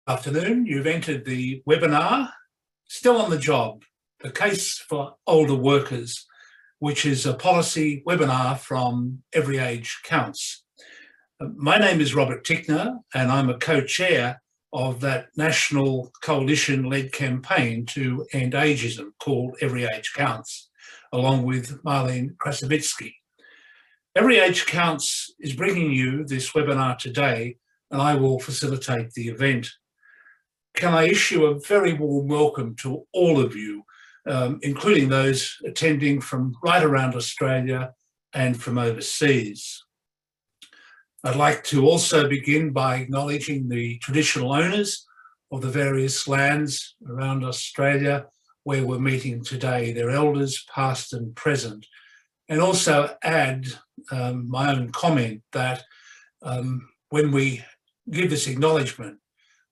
Afternoon. You've entered the webinar, Still on the Job, the Case for Older Workers, which is a policy webinar from EveryAGE Counts. My name is Robert Tickner, and I'm a co-chair of that national coalition-led campaign to end ageism called EveryAGE Counts, along with Marlene Krasavitsky. EveryAGE Counts is bringing you this webinar today, and I will facilitate the event. Can I issue a very warm welcome to all of you, including those attending from right around Australia and from overseas. I'd like to also begin by acknowledging the traditional owners of the various lands around Australia where we're meeting today, their elders past and present, and also add my own comment that when we give this acknowledgement,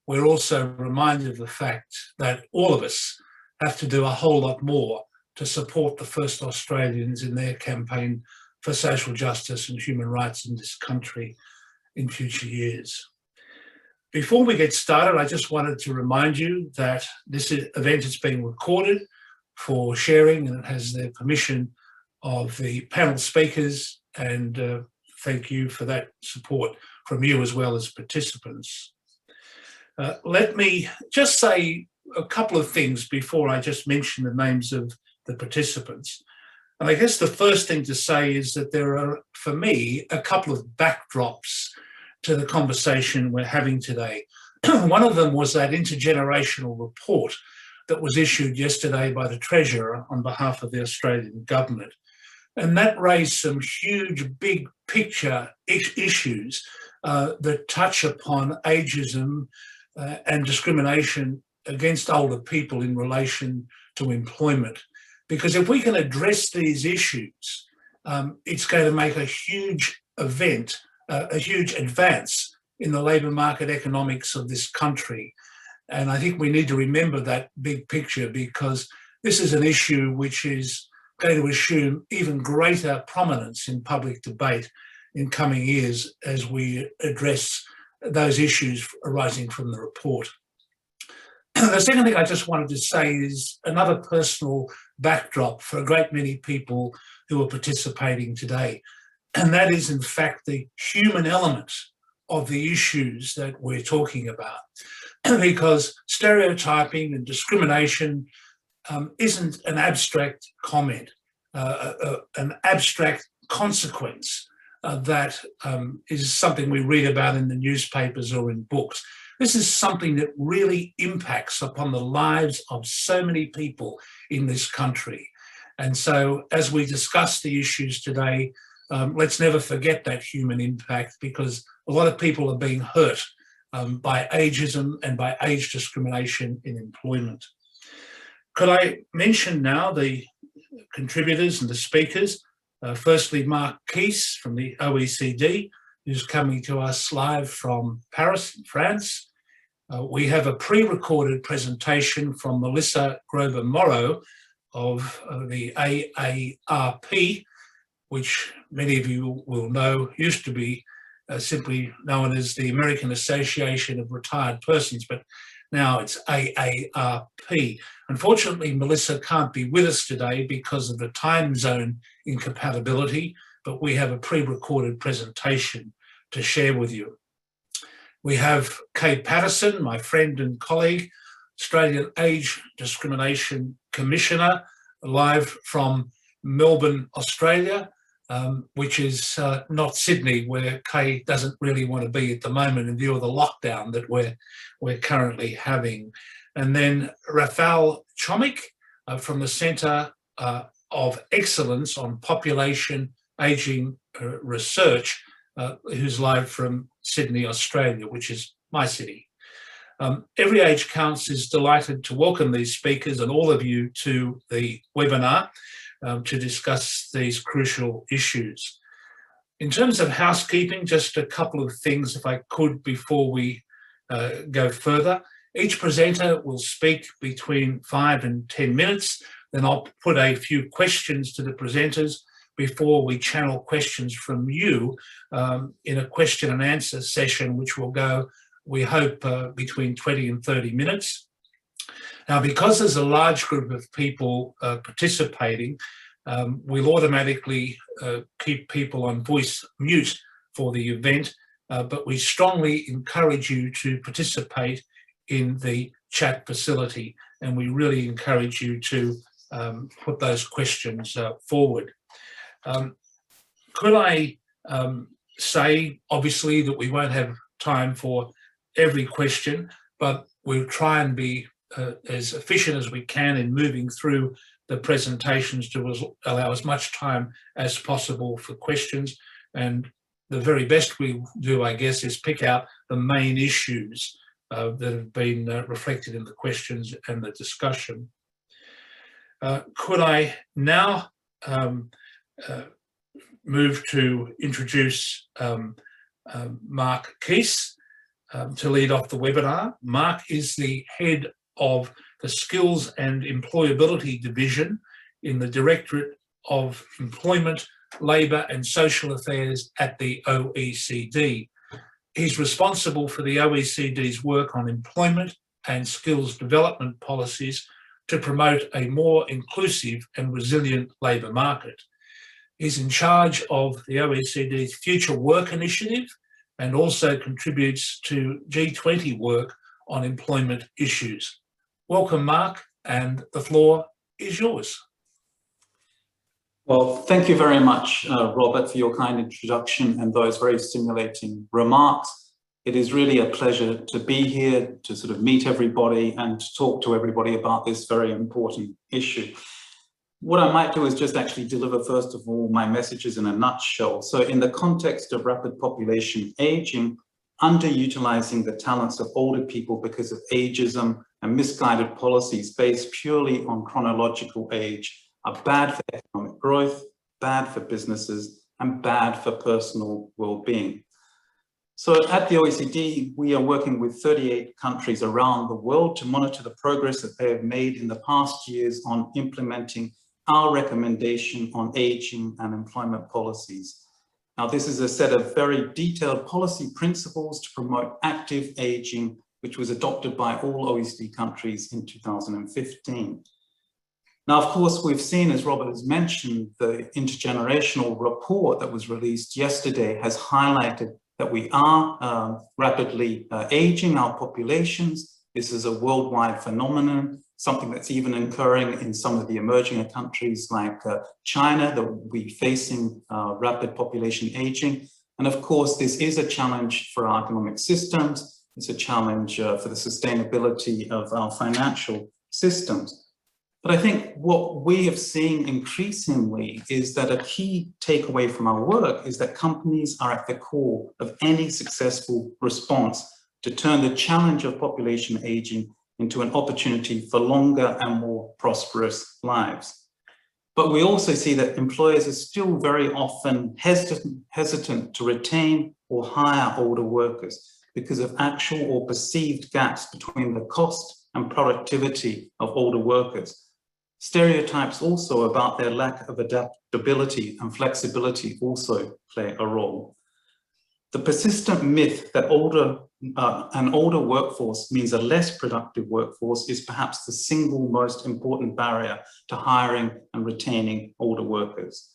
we're also reminded of the fact that all of us have to do a whole lot more to support the first Australians in their campaign for social justice and human rights in this country in future years. Before we get started, I just wanted to remind you that this event is being recorded for sharing, and it has the permission of the panel speakers, and thank you for that support from you as well as participants. Let me just say a couple of things before I just mention the names of the participants. And I guess the first thing to say is that there are, for me, a couple of backdrops to the conversation we're having today. One of them was that intergenerational report that was issued yesterday by the Treasurer on behalf of the Australian government. And that raised some huge, big picture issues that touch upon ageism and discrimination against older people in relation to employment. Because if we can address these issues, it's going to make a huge a huge advance in the labour market economics of this country. And I think we need to remember that big picture, because this is an issue which is going to assume even greater prominence in public debate in coming years as we address those issues arising from the report. The second thing I just wanted to say is another personal backdrop for a great many people who are participating today. And that is, in fact, the human element of the issues that we're talking about. Because stereotyping and discrimination isn't an abstract comment, an abstract consequence that is something we read about in the newspapers or in books. This is something that really impacts upon the lives of so many people in this country. And so as we discuss the issues today, let's never forget that human impact, because a lot of people are being hurt by ageism and by age discrimination in employment. Could I mention now the contributors and the speakers? Firstly, Mark Keys from the OECD, who's coming to us live from Paris, France. We have a pre-recorded presentation from Melissa Grover-Morrow of the AARP, which many of you will know used to be simply known as the American Association of Retired Persons, but now it's AARP. Unfortunately, Melissa can't be with us today because of the time zone incompatibility, but we have a pre-recorded presentation to share with you. We have Kay Patterson, my friend and colleague, Australian Age Discrimination Commissioner, live from Melbourne, Australia, which is not Sydney, where Kay doesn't really want to be at the moment in view of the lockdown that we're currently having. And then Rafal Chomik from the Centre of Excellence on Population Ageing Research, who's live from Sydney, Australia, which is my city. EveryAGE Counts is delighted to welcome these speakers and all of you to the webinar to discuss these crucial issues. In terms of housekeeping, just a couple of things, if I could, before we go further. Each presenter will speak between 5 and 10 minutes. Then I'll put a few questions to the presenters before we channel questions from you in a question and answer session, which will go we hope between 20 and 30 minutes. Now, because there's a large group of people participating, we'll automatically keep people on voice mute for the event, but we strongly encourage you to participate in the chat facility, and we really encourage you to put those questions forward. Could I say, obviously, that we won't have time for every question, but we'll try and be as efficient as we can in moving through the presentations to allow as much time as possible for questions. And the very best we do, I guess, is pick out the main issues that have been reflected in the questions and the discussion. Could I now move to introduce Mark Keese to lead off the webinar. Mark is the head of the Skills and Employability Division in the Directorate of Employment, Labour and Social Affairs at the OECD. He's responsible for the OECD's work on employment and skills development policies to promote a more inclusive and resilient labour market. He's in charge of the OECD's Future Work Initiative and also contributes to G20 work on employment issues. Welcome, Mark, and the floor is yours. Well, thank you very much, Robert, for your kind introduction and those very stimulating remarks. It is really a pleasure to be here, to sort of meet everybody and to talk to everybody about this very important issue. What I might do is just actually deliver, first of all, my messages in a nutshell. So in the context of rapid population aging, underutilizing the talents of older people because of ageism and misguided policies based purely on chronological age are bad for economic growth, bad for businesses, and bad for personal well-being. So at the OECD, we are working with 38 countries around the world to monitor the progress that they have made in the past years on implementing our recommendation on aging and employment policies. Now, this is a set of very detailed policy principles to promote active aging, which was adopted by all OECD countries in 2015. Now, of course, we've seen, as Robert has mentioned, the intergenerational report that was released yesterday has highlighted that we are rapidly aging our populations. This is a worldwide phenomenon, something that's even occurring in some of the emerging countries like China, that will be facing rapid population aging. And of course, this is a challenge for our economic systems. It's a challenge for the sustainability of our financial systems. But I think what we have seen increasingly is that a key takeaway from our work is that companies are at the core of any successful response to turn the challenge of population aging into an opportunity for longer and more prosperous lives. But we also see that employers are still very often hesitant to retain or hire older workers because of actual or perceived gaps between the cost and productivity of older workers. Stereotypes also about their lack of adaptability and flexibility also play a role. The persistent myth that an older workforce means a less productive workforce is perhaps the single most important barrier to hiring and retaining older workers.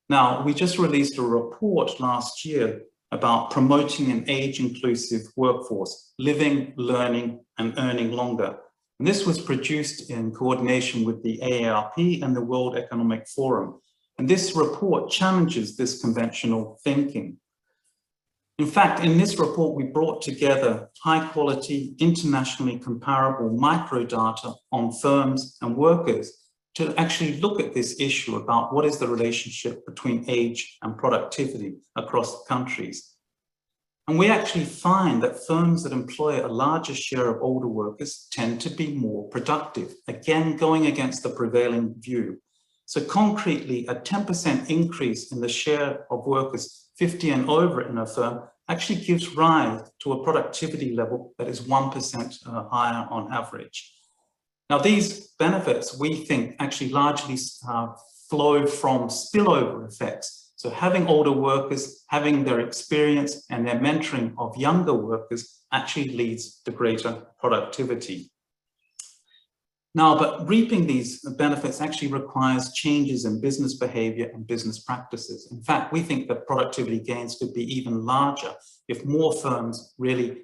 Now, we just released a report last year about promoting an age-inclusive workforce, living, learning, and earning longer. And this was produced in coordination with the AARP and the World Economic Forum. And this report challenges this conventional thinking. In fact, in this report, we brought together high-quality, internationally comparable microdata on firms and workers to actually look at this issue about what is the relationship between age and productivity across countries. And we actually find that firms that employ a larger share of older workers tend to be more productive, again, going against the prevailing view. So concretely, a 10% increase in the share of workers 50 and over in a firm actually gives rise to a productivity level that is 1% higher on average. Now, these benefits, we think, actually largely flow from spillover effects. So having older workers, having their experience and their mentoring of younger workers actually leads to greater productivity. Now, but reaping these benefits actually requires changes in business behavior and business practices. In fact, we think that productivity gains could be even larger if more firms really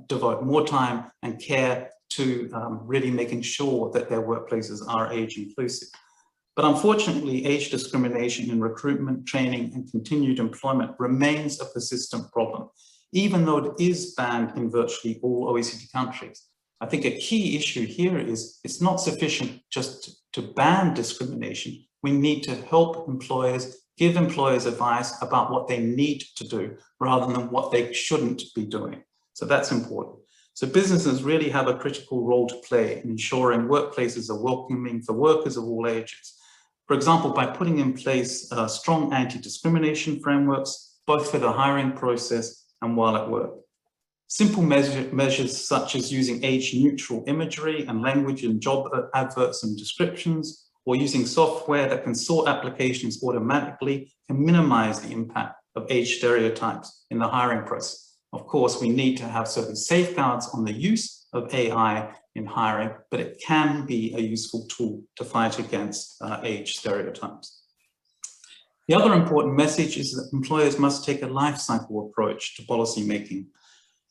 devote more time and care to really making sure that their workplaces are age inclusive. But unfortunately, age discrimination in recruitment, training, and continued employment remains a persistent problem, even though it is banned in virtually all OECD countries. I think a key issue here is it's not sufficient just to ban discrimination. We need to help employers, give employers advice about what they need to do rather than what they shouldn't be doing. So that's important. So businesses really have a critical role to play in ensuring workplaces are welcoming for workers of all ages. For example, by putting in place strong anti-discrimination frameworks, both for the hiring process and while at work. Simple measures such as using age-neutral imagery and language in job adverts and descriptions, or using software that can sort applications automatically, can minimize the impact of age stereotypes in the hiring process. Of course, we need to have certain safeguards on the use of AI in hiring, but it can be a useful tool to fight against age stereotypes. The other important message is that employers must take a life cycle approach to policy making,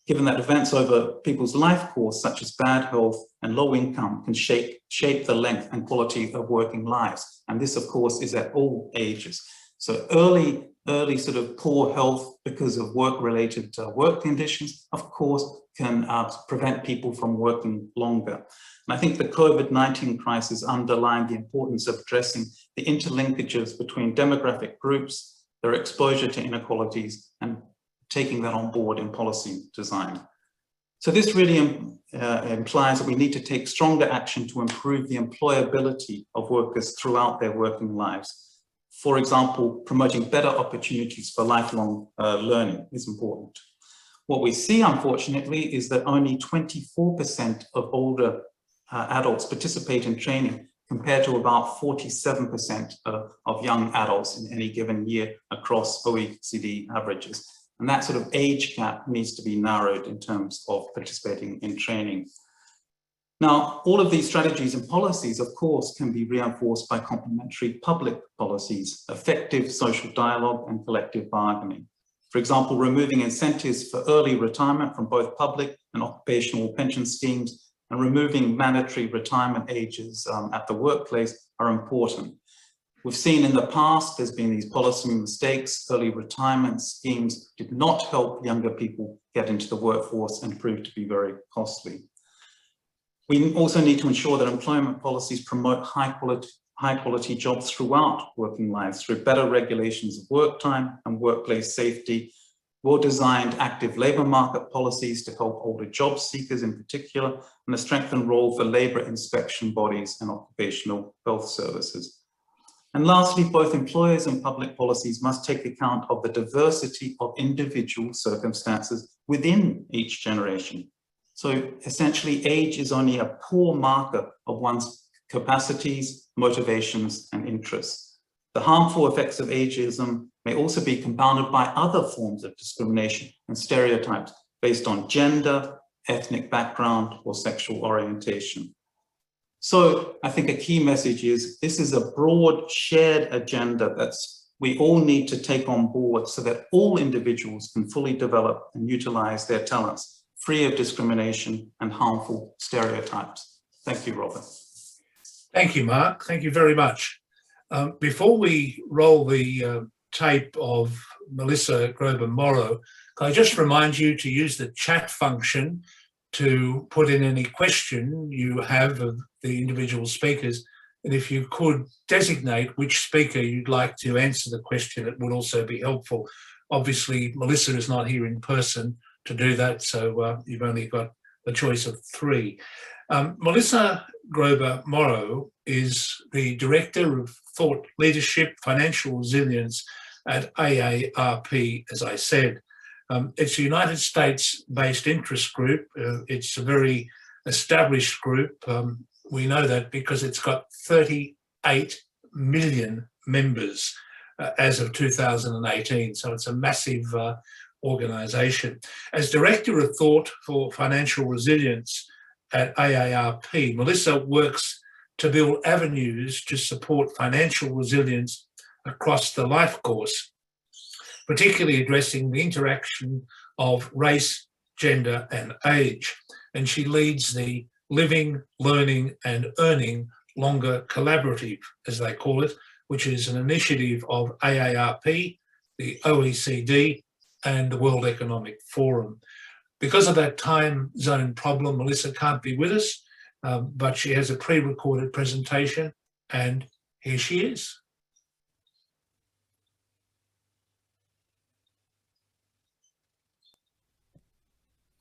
given that events over people's life course, such as bad health and low income, can shape the length and quality of working lives. And this, of course, is at all ages. So early sort of poor health because of work-related work conditions, of course, can prevent people from working longer. And I think the COVID-19 crisis underlined the importance of addressing the interlinkages between demographic groups, their exposure to inequalities, and taking that on board in policy design. So this really implies that we need to take stronger action to improve the employability of workers throughout their working lives. For example, promoting better opportunities for lifelong learning is important. What we see, unfortunately, is that only 24% of older adults participate in training, compared to about 47% of young adults in any given year across OECD averages. And that sort of age gap needs to be narrowed in terms of participating in training. Now, all of these strategies and policies, of course, can be reinforced by complementary public policies, effective social dialogue, and collective bargaining. For example, removing incentives for early retirement from both public and occupational pension schemes, and removing mandatory retirement ages at the workplace are important. We've seen in the past, there's been these policy mistakes. Early retirement schemes did not help younger people get into the workforce and proved to be very costly. We also need to ensure that employment policies promote high quality jobs throughout working lives through better regulations of work time and workplace safety, well-designed active labour market policies to help older job seekers in particular, and a strengthened role for labour inspection bodies and occupational health services. And lastly, both employers and public policies must take account of the diversity of individual circumstances within each generation. So essentially, age is only a poor marker of one's capacities, motivations, and interests. The harmful effects of ageism may also be compounded by other forms of discrimination and stereotypes based on gender, ethnic background, or sexual orientation. So I think a key message is this is a broad shared agenda that we all need to take on board so that all individuals can fully develop and utilize their talents, free of discrimination and harmful stereotypes. Thank you, Robert. Thank you, Mark. Thank you very much. Before we roll the tape of Melissa Grober-Morrow, can I just remind you to use the chat function to put in any question you have of the individual speakers. And if you could designate which speaker you'd like to answer the question, it would also be helpful. Obviously, Melissa is not here in person to do that, so you've only got the choice of three. Melissa Grober-Morrow is the Director of Thought Leadership, Financial Resilience at AARP, as I said. It's a United States-based interest group. It's a very established group. We know that because it's got 38 million members. as of 2018. So it's a massive organisation. As Director of Thought for Financial Resilience at AARP, Melissa works to build avenues to support financial resilience across the life course, particularly addressing the interaction of race, gender and age. And she leads the Living, Learning and Earning Longer Collaborative, as they call it, which is an initiative of AARP, the OECD and the World Economic Forum. Because of that time zone problem, Melissa can't be with us, but she has a pre-recorded presentation, and here she is.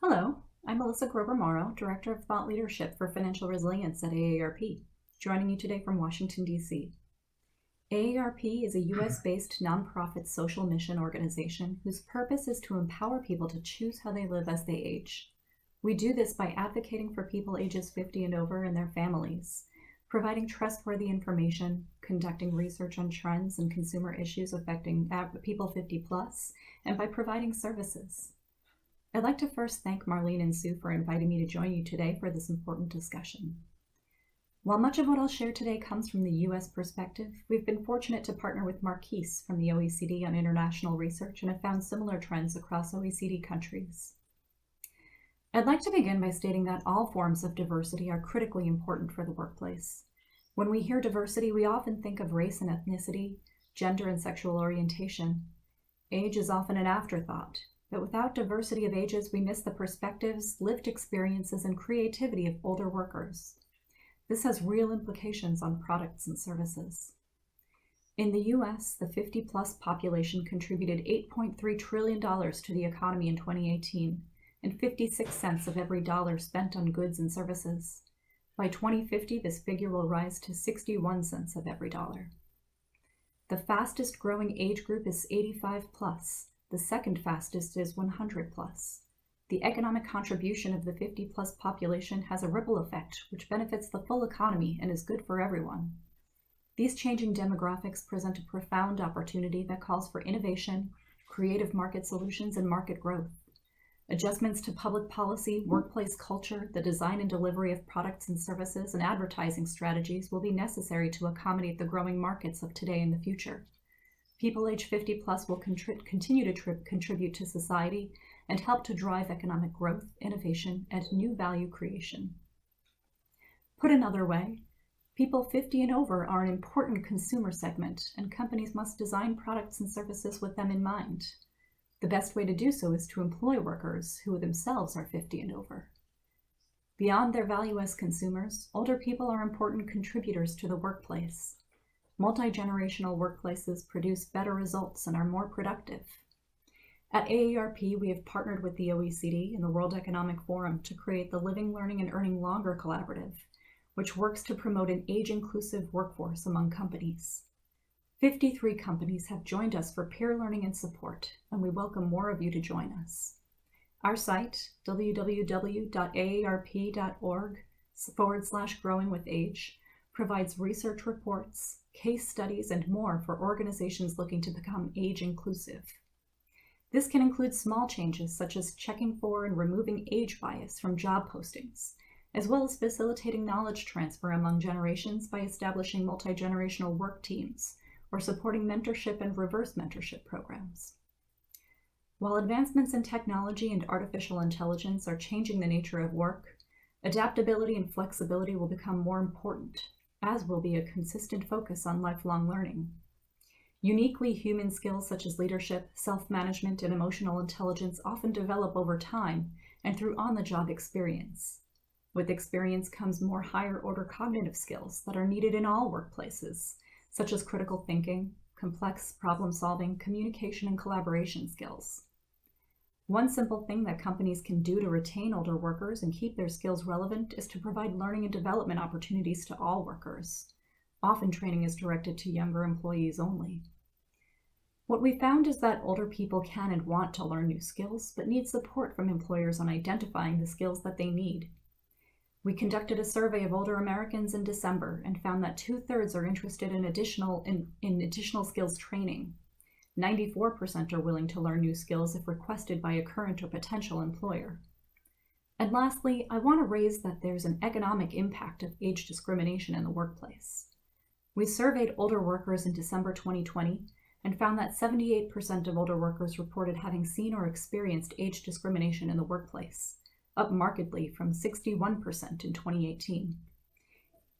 Hello, I'm Melissa Grover-Morrow, Director of Thought Leadership for Financial Resilience at AARP, joining you today from Washington, D.C. AARP is a U.S.-based nonprofit social mission organization whose purpose is to empower people to choose how they live as they age. We do this by advocating for people ages 50 and over and their families, providing trustworthy information, conducting research on trends and consumer issues affecting people 50 plus, and by providing services. I'd like to first thank Marlene and Sue for inviting me to join you today for this important discussion. While much of what I'll share today comes from the U.S. perspective, we've been fortunate to partner with Marquise from the OECD on international research and have found similar trends across OECD countries. I'd like to begin by stating that all forms of diversity are critically important for the workplace. When we hear diversity, we often think of race and ethnicity, gender and sexual orientation. Age is often an afterthought. But without diversity of ages, we miss the perspectives, lived experiences, and creativity of older workers. This has real implications on products and services. In the US, the 50-plus population contributed $8.3 trillion to the economy in 2018, and 56 cents of every dollar spent on goods and services. By 2050, this figure will rise to 61 cents of every dollar. The fastest growing age group is 85 plus. The second fastest is 100 plus. The economic contribution of the 50 plus population has a ripple effect which benefits the full economy and is good for everyone. These changing demographics present a profound opportunity that calls for innovation, creative market solutions, and market growth. Adjustments to public policy, workplace culture, the design and delivery of products and services, and advertising strategies will be necessary to accommodate the growing markets of today and the future. People age 50 plus will continue to contribute to society and help to drive economic growth, innovation, and new value creation. Put another way, people 50 and over are an important consumer segment, and companies must design products and services with them in mind. The best way to do so is to employ workers who themselves are 50 and over. Beyond their value as consumers, older people are important contributors to the workplace. Multi-generational workplaces produce better results and are more productive. At AARP, we have partnered with the OECD and the World Economic Forum to create the Living, Learning and Earning Longer Collaborative, which works to promote an age-inclusive workforce among companies. 53 companies have joined us for peer learning and support, and we welcome more of you to join us. Our site, www.aarp.org/growingwithage, provides research reports, case studies, and more for organizations looking to become age inclusive. This can include small changes such as checking for and removing age bias from job postings, as well as facilitating knowledge transfer among generations by establishing multi-generational work teams or supporting mentorship and reverse mentorship programs. While advancements in technology and artificial intelligence are changing the nature of work, adaptability and flexibility will become more important, as will be a consistent focus on lifelong learning. Uniquely human skills such as leadership, self-management, and emotional intelligence often develop over time and through on-the-job experience. With experience comes more higher-order cognitive skills that are needed in all workplaces, such as critical thinking, complex problem-solving, communication, and collaboration skills. One simple thing that companies can do to retain older workers and keep their skills relevant is to provide learning and development opportunities to all workers. Often training is directed to younger employees only. What we found is that older people can and want to learn new skills, but need support from employers on identifying the skills that they need. We conducted a survey of older Americans in December and found that 2/3 are interested in additional skills training. 94% are willing to learn new skills if requested by a current or potential employer. And lastly, I want to raise that there's an economic impact of age discrimination in the workplace. We surveyed older workers in December 2020 and found that 78% of older workers reported having seen or experienced age discrimination in the workplace, up markedly from 61% in 2018.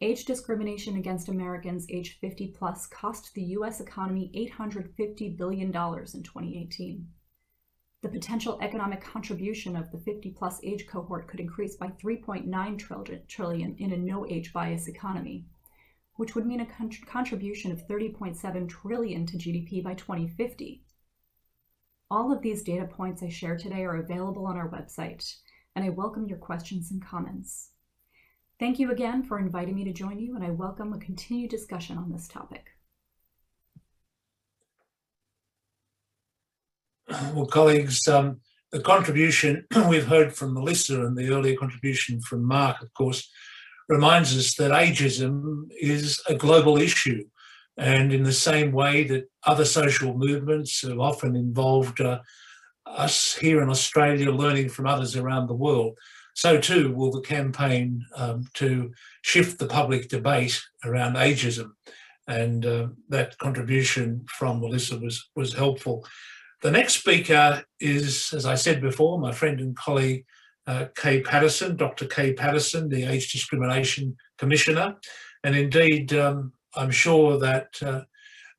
Age discrimination against Americans age 50 plus cost the US economy $850 billion in 2018. The potential economic contribution of the 50 plus age cohort could increase by $3.9 trillion in a no age bias economy, which would mean a contribution of $30.7 trillion to GDP by 2050. All of these data points I share today are available on our website, and I welcome your questions and comments. Thank you again for inviting me to join you, and I welcome a continued discussion on this topic. Well, colleagues, the contribution we've heard from Melissa and the earlier contribution from Mark, of course, reminds us that ageism is a global issue. And in the same way that other social movements have often involved us here in Australia learning from others around the world, so too will the campaign to shift the public debate around ageism. And that contribution from Melissa was helpful. The next speaker is, as I said before, my friend and colleague, Kay Patterson, Dr. Kay Patterson, the Age Discrimination Commissioner. And indeed, I'm sure that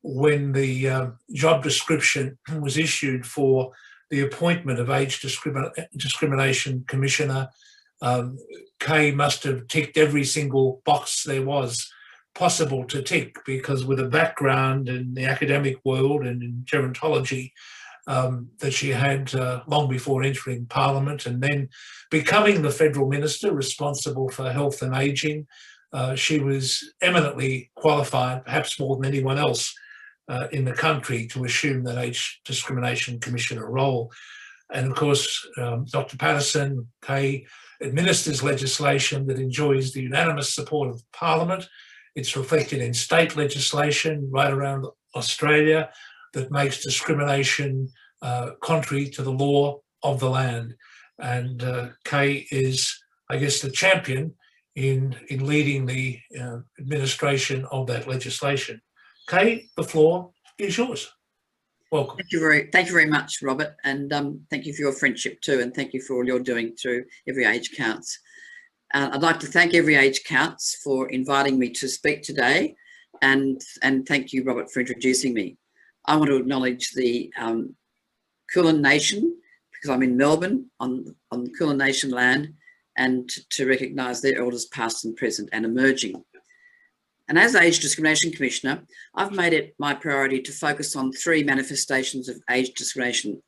when the job description was issued for the appointment of Age Discrimination Commissioner, Kay must have ticked every single box there was possible to tick, because with a background in the academic world and in gerontology that she had long before entering Parliament, and then becoming the federal minister responsible for health and ageing, she was eminently qualified, perhaps more than anyone else in the country, to assume that Age Discrimination Commissioner role. And of course, Dr. Patterson, Kay, administers legislation that enjoys the unanimous support of Parliament. It's reflected in state legislation right around Australia that makes discrimination contrary to the law of the land. And Kay is, I guess, the champion in leading the administration of that legislation. Kay, the floor is yours. Welcome. Thank you very much, Robert, and thank you for your friendship too, and thank you for all you're doing through EveryAGE Counts. I'd like to thank EveryAGE Counts for inviting me to speak today, and thank you, Robert, for introducing me. I want to acknowledge the Kulin Nation, because I'm in Melbourne on the Kulin Nation land, and to recognise their elders past and present and emerging. And as Age Discrimination Commissioner, I've made it my priority to focus on 3 manifestations of age discrimination: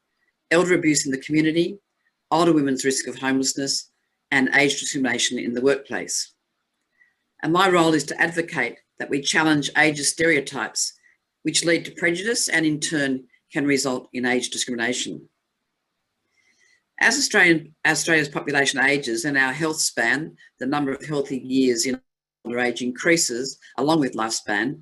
elder abuse in the community, older women's risk of homelessness, and age discrimination in the workplace. And my role is to advocate that we challenge ageist stereotypes, which lead to prejudice and in turn can result in age discrimination. As Australia's population ages and our health span, the number of healthy years in older age increases along with lifespan,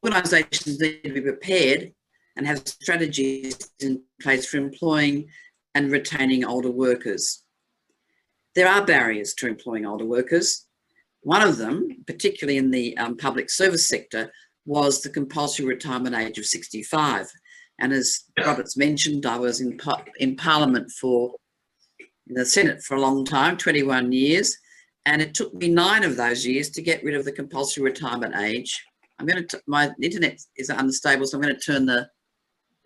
organisations need to be prepared and have strategies in place for employing and retaining older workers. There are barriers to employing older workers. One of them, particularly in the public service sector, was the compulsory retirement age of 65. And as Robert's mentioned, I was in Parliament in the Senate for a long time, 21 years, and it took me 9 of those years to get rid of the compulsory retirement age. My internet is unstable, so I'm going to turn the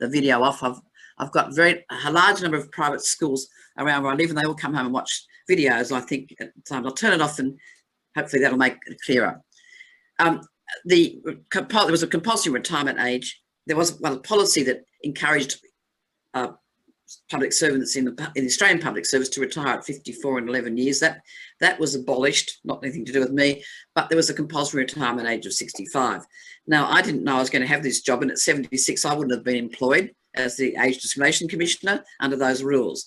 video off. I've got a large number of private schools around where I live, and they all come home and watch videos, I think, at the time. I'll turn it off and hopefully that'll make it clearer. There was a compulsory retirement age. There was a policy that encouraged public servants in the Australian public service to retire at 54 and 11 years. That was abolished, not anything to do with me, but there was a compulsory retirement age of 65. Now, I didn't know I was going to have this job, and at 76, I wouldn't have been employed as the Age Discrimination Commissioner under those rules.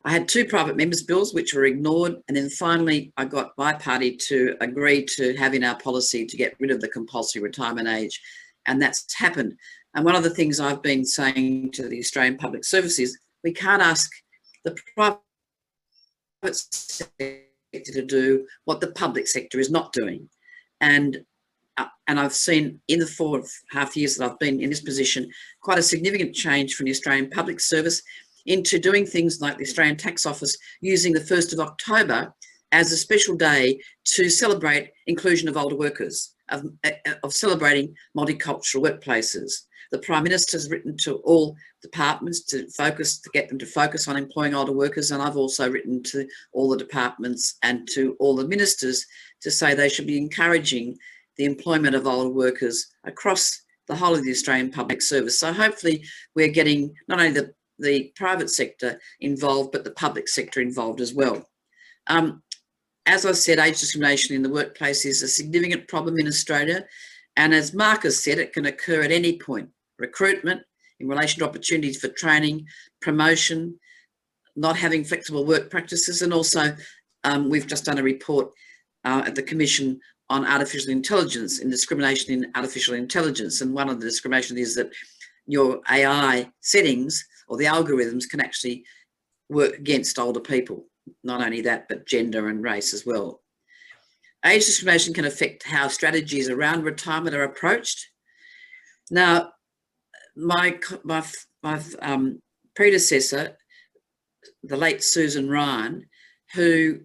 I had 2 private members' bills which were ignored, and then finally I got my party to agree to have in our policy to get rid of the compulsory retirement age, and that's happened. And one of the things I've been saying to the Australian Public Service is we can't ask the private sector to do what the public sector is not doing. And I've seen in the 4.5 years that I've been in this position quite a significant change from the Australian Public Service into doing things like the Australian Tax Office using the 1st of October as a special day to celebrate inclusion of older workers, of celebrating multicultural workplaces. The Prime Minister has written to all departments to get them to focus on employing older workers, and I've also written to all the departments and to all the ministers to say they should be encouraging the employment of older workers across the whole of the Australian Public Service. So hopefully we're getting not only the private sector involved, but the public sector involved as well. As I said, age discrimination in the workplace is a significant problem in Australia. And as Mark has said, it can occur at any point. Recruitment, in relation to opportunities for training, promotion, not having flexible work practices, and also we've just done a report at the Commission on artificial intelligence and discrimination in artificial intelligence. And one of the discriminations is that your AI settings or the algorithms can actually work against older people. Not only that, but gender and race as well. Age discrimination can affect how strategies around retirement are approached. Now, my predecessor, the late Susan Ryan, who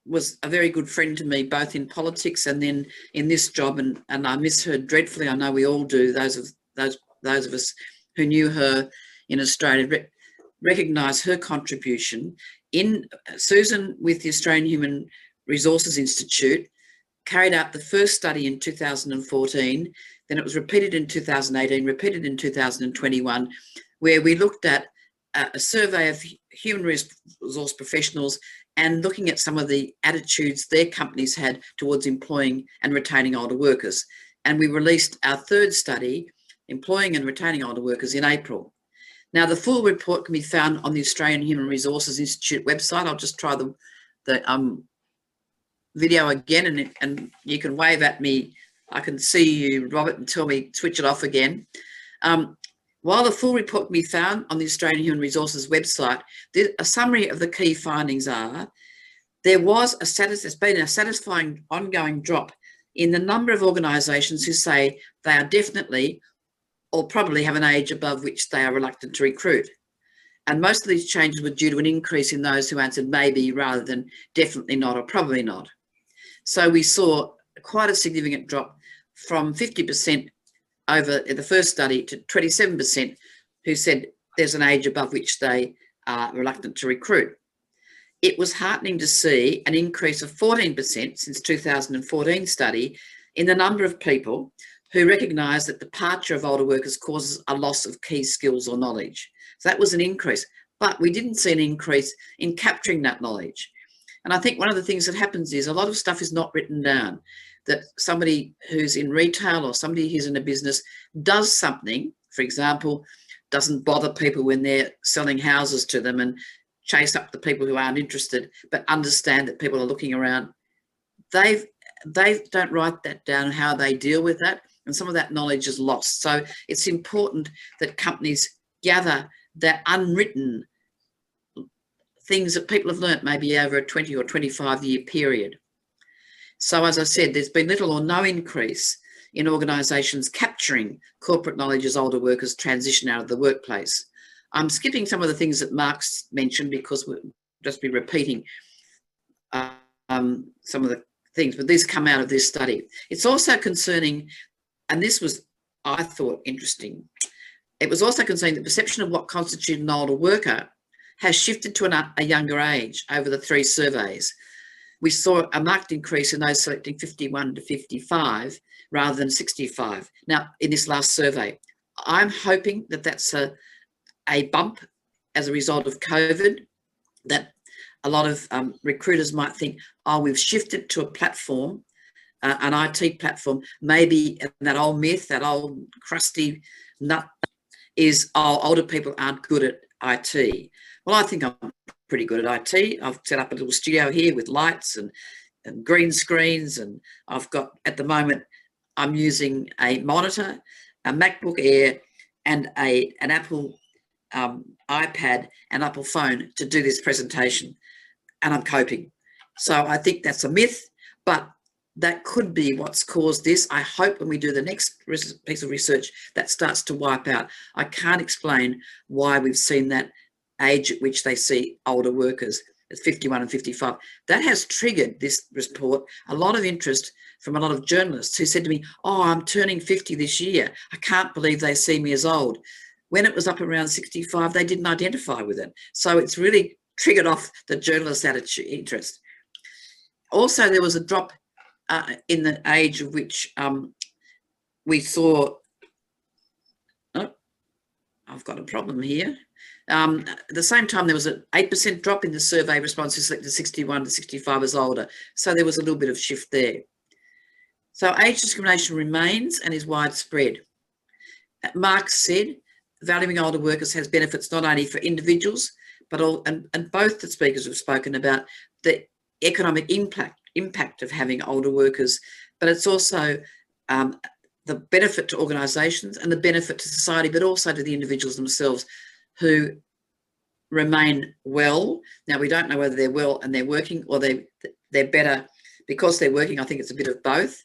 was a very good friend to me, both in politics and then in this job, and I miss her dreadfully. I know we all do. Those of us who knew her in Australia recognise her contribution. Susan, with the Australian Human Resources Institute, carried out the first study in 2014. Then it was repeated in 2018, repeated in 2021, where we looked at a survey of human resource professionals and looking at some of the attitudes their companies had towards employing and retaining older workers. And we released our 3rd study, Employing and Retaining Older Workers, in April. Now, the full report can be found on the Australian Human Resources Institute website. I'll just try the video again, and you can wave at me. I can see you, Robert, and tell me, switch it off again. While the full report can be found on the Australian Human Resources website, a summary of the key findings are there's been a satisfying ongoing drop in the number of organisations who say they are definitely or probably have an age above which they are reluctant to recruit. And most of these changes were due to an increase in those who answered maybe rather than definitely not or probably not. So we saw quite a significant drop from 50% over in the first study to 27% who said there's an age above which they are reluctant to recruit. It was heartening to see an increase of 14% since 2014 study in the number of people who recognise that departure of older workers causes a loss of key skills or knowledge. So that was an increase, but we didn't see an increase in capturing that knowledge. And I think one of the things that happens is a lot of stuff is not written down, that somebody who's in retail or somebody who's in a business does something, for example, doesn't bother people when they're selling houses to them and chase up the people who aren't interested, but understand that people are looking around. They don't write that down, how they deal with that, and some of that knowledge is lost. So it's important that companies gather that unwritten things that people have learnt maybe over a 20 or 25 year period. So as I said, there's been little or no increase in organisations capturing corporate knowledge as older workers transition out of the workplace. I'm skipping some of the things that Mark's mentioned because we'll just be repeating some of the things, but these come out of this study. It's also concerning, and this was, I thought, interesting. It was also concerning the perception of what constitutes an older worker has shifted to a younger age over the 3 surveys. We saw a marked increase in those selecting 51 to 55 rather than 65. Now, in this last survey, I'm hoping that that's a bump as a result of COVID, that a lot of recruiters might think, oh, we've shifted to a platform, an IT platform, maybe that old myth, that old crusty nut is, oh, older people aren't good IT. Well, I think I'm pretty good at IT. I've set up a little studio here with lights and green screens, and I've got, at the moment, I'm using a monitor, a MacBook Air, and an Apple iPad and Apple phone to do this presentation, and I'm coping. So I think that's a myth, but that could be what's caused this. I hope when we do the next piece of research that starts to wipe out. I can't explain why we've seen that age at which they see older workers at 51 and 55. That has triggered this report, a lot of interest from a lot of journalists who said to me, oh, I'm turning 50 this year. I can't believe they see me as old. When it was up around 65, they didn't identify with it. So it's really triggered off the journalists' attitude, interest. Also, there was a drop in the age of which we saw, oh, I've got a problem here. At the same time, there was an 8% drop in the survey responses selected 61 to 65 as older. So there was a little bit of shift there. So age discrimination remains and is widespread. Marx said, valuing older workers has benefits not only for individuals, but and both the speakers have spoken about the economic impact of having older workers, but it's also the benefit to organisations and the benefit to society, but also to the individuals themselves who remain well. Now, we don't know whether they're well and they're working, or they're better because they're working. I think it's a bit of both.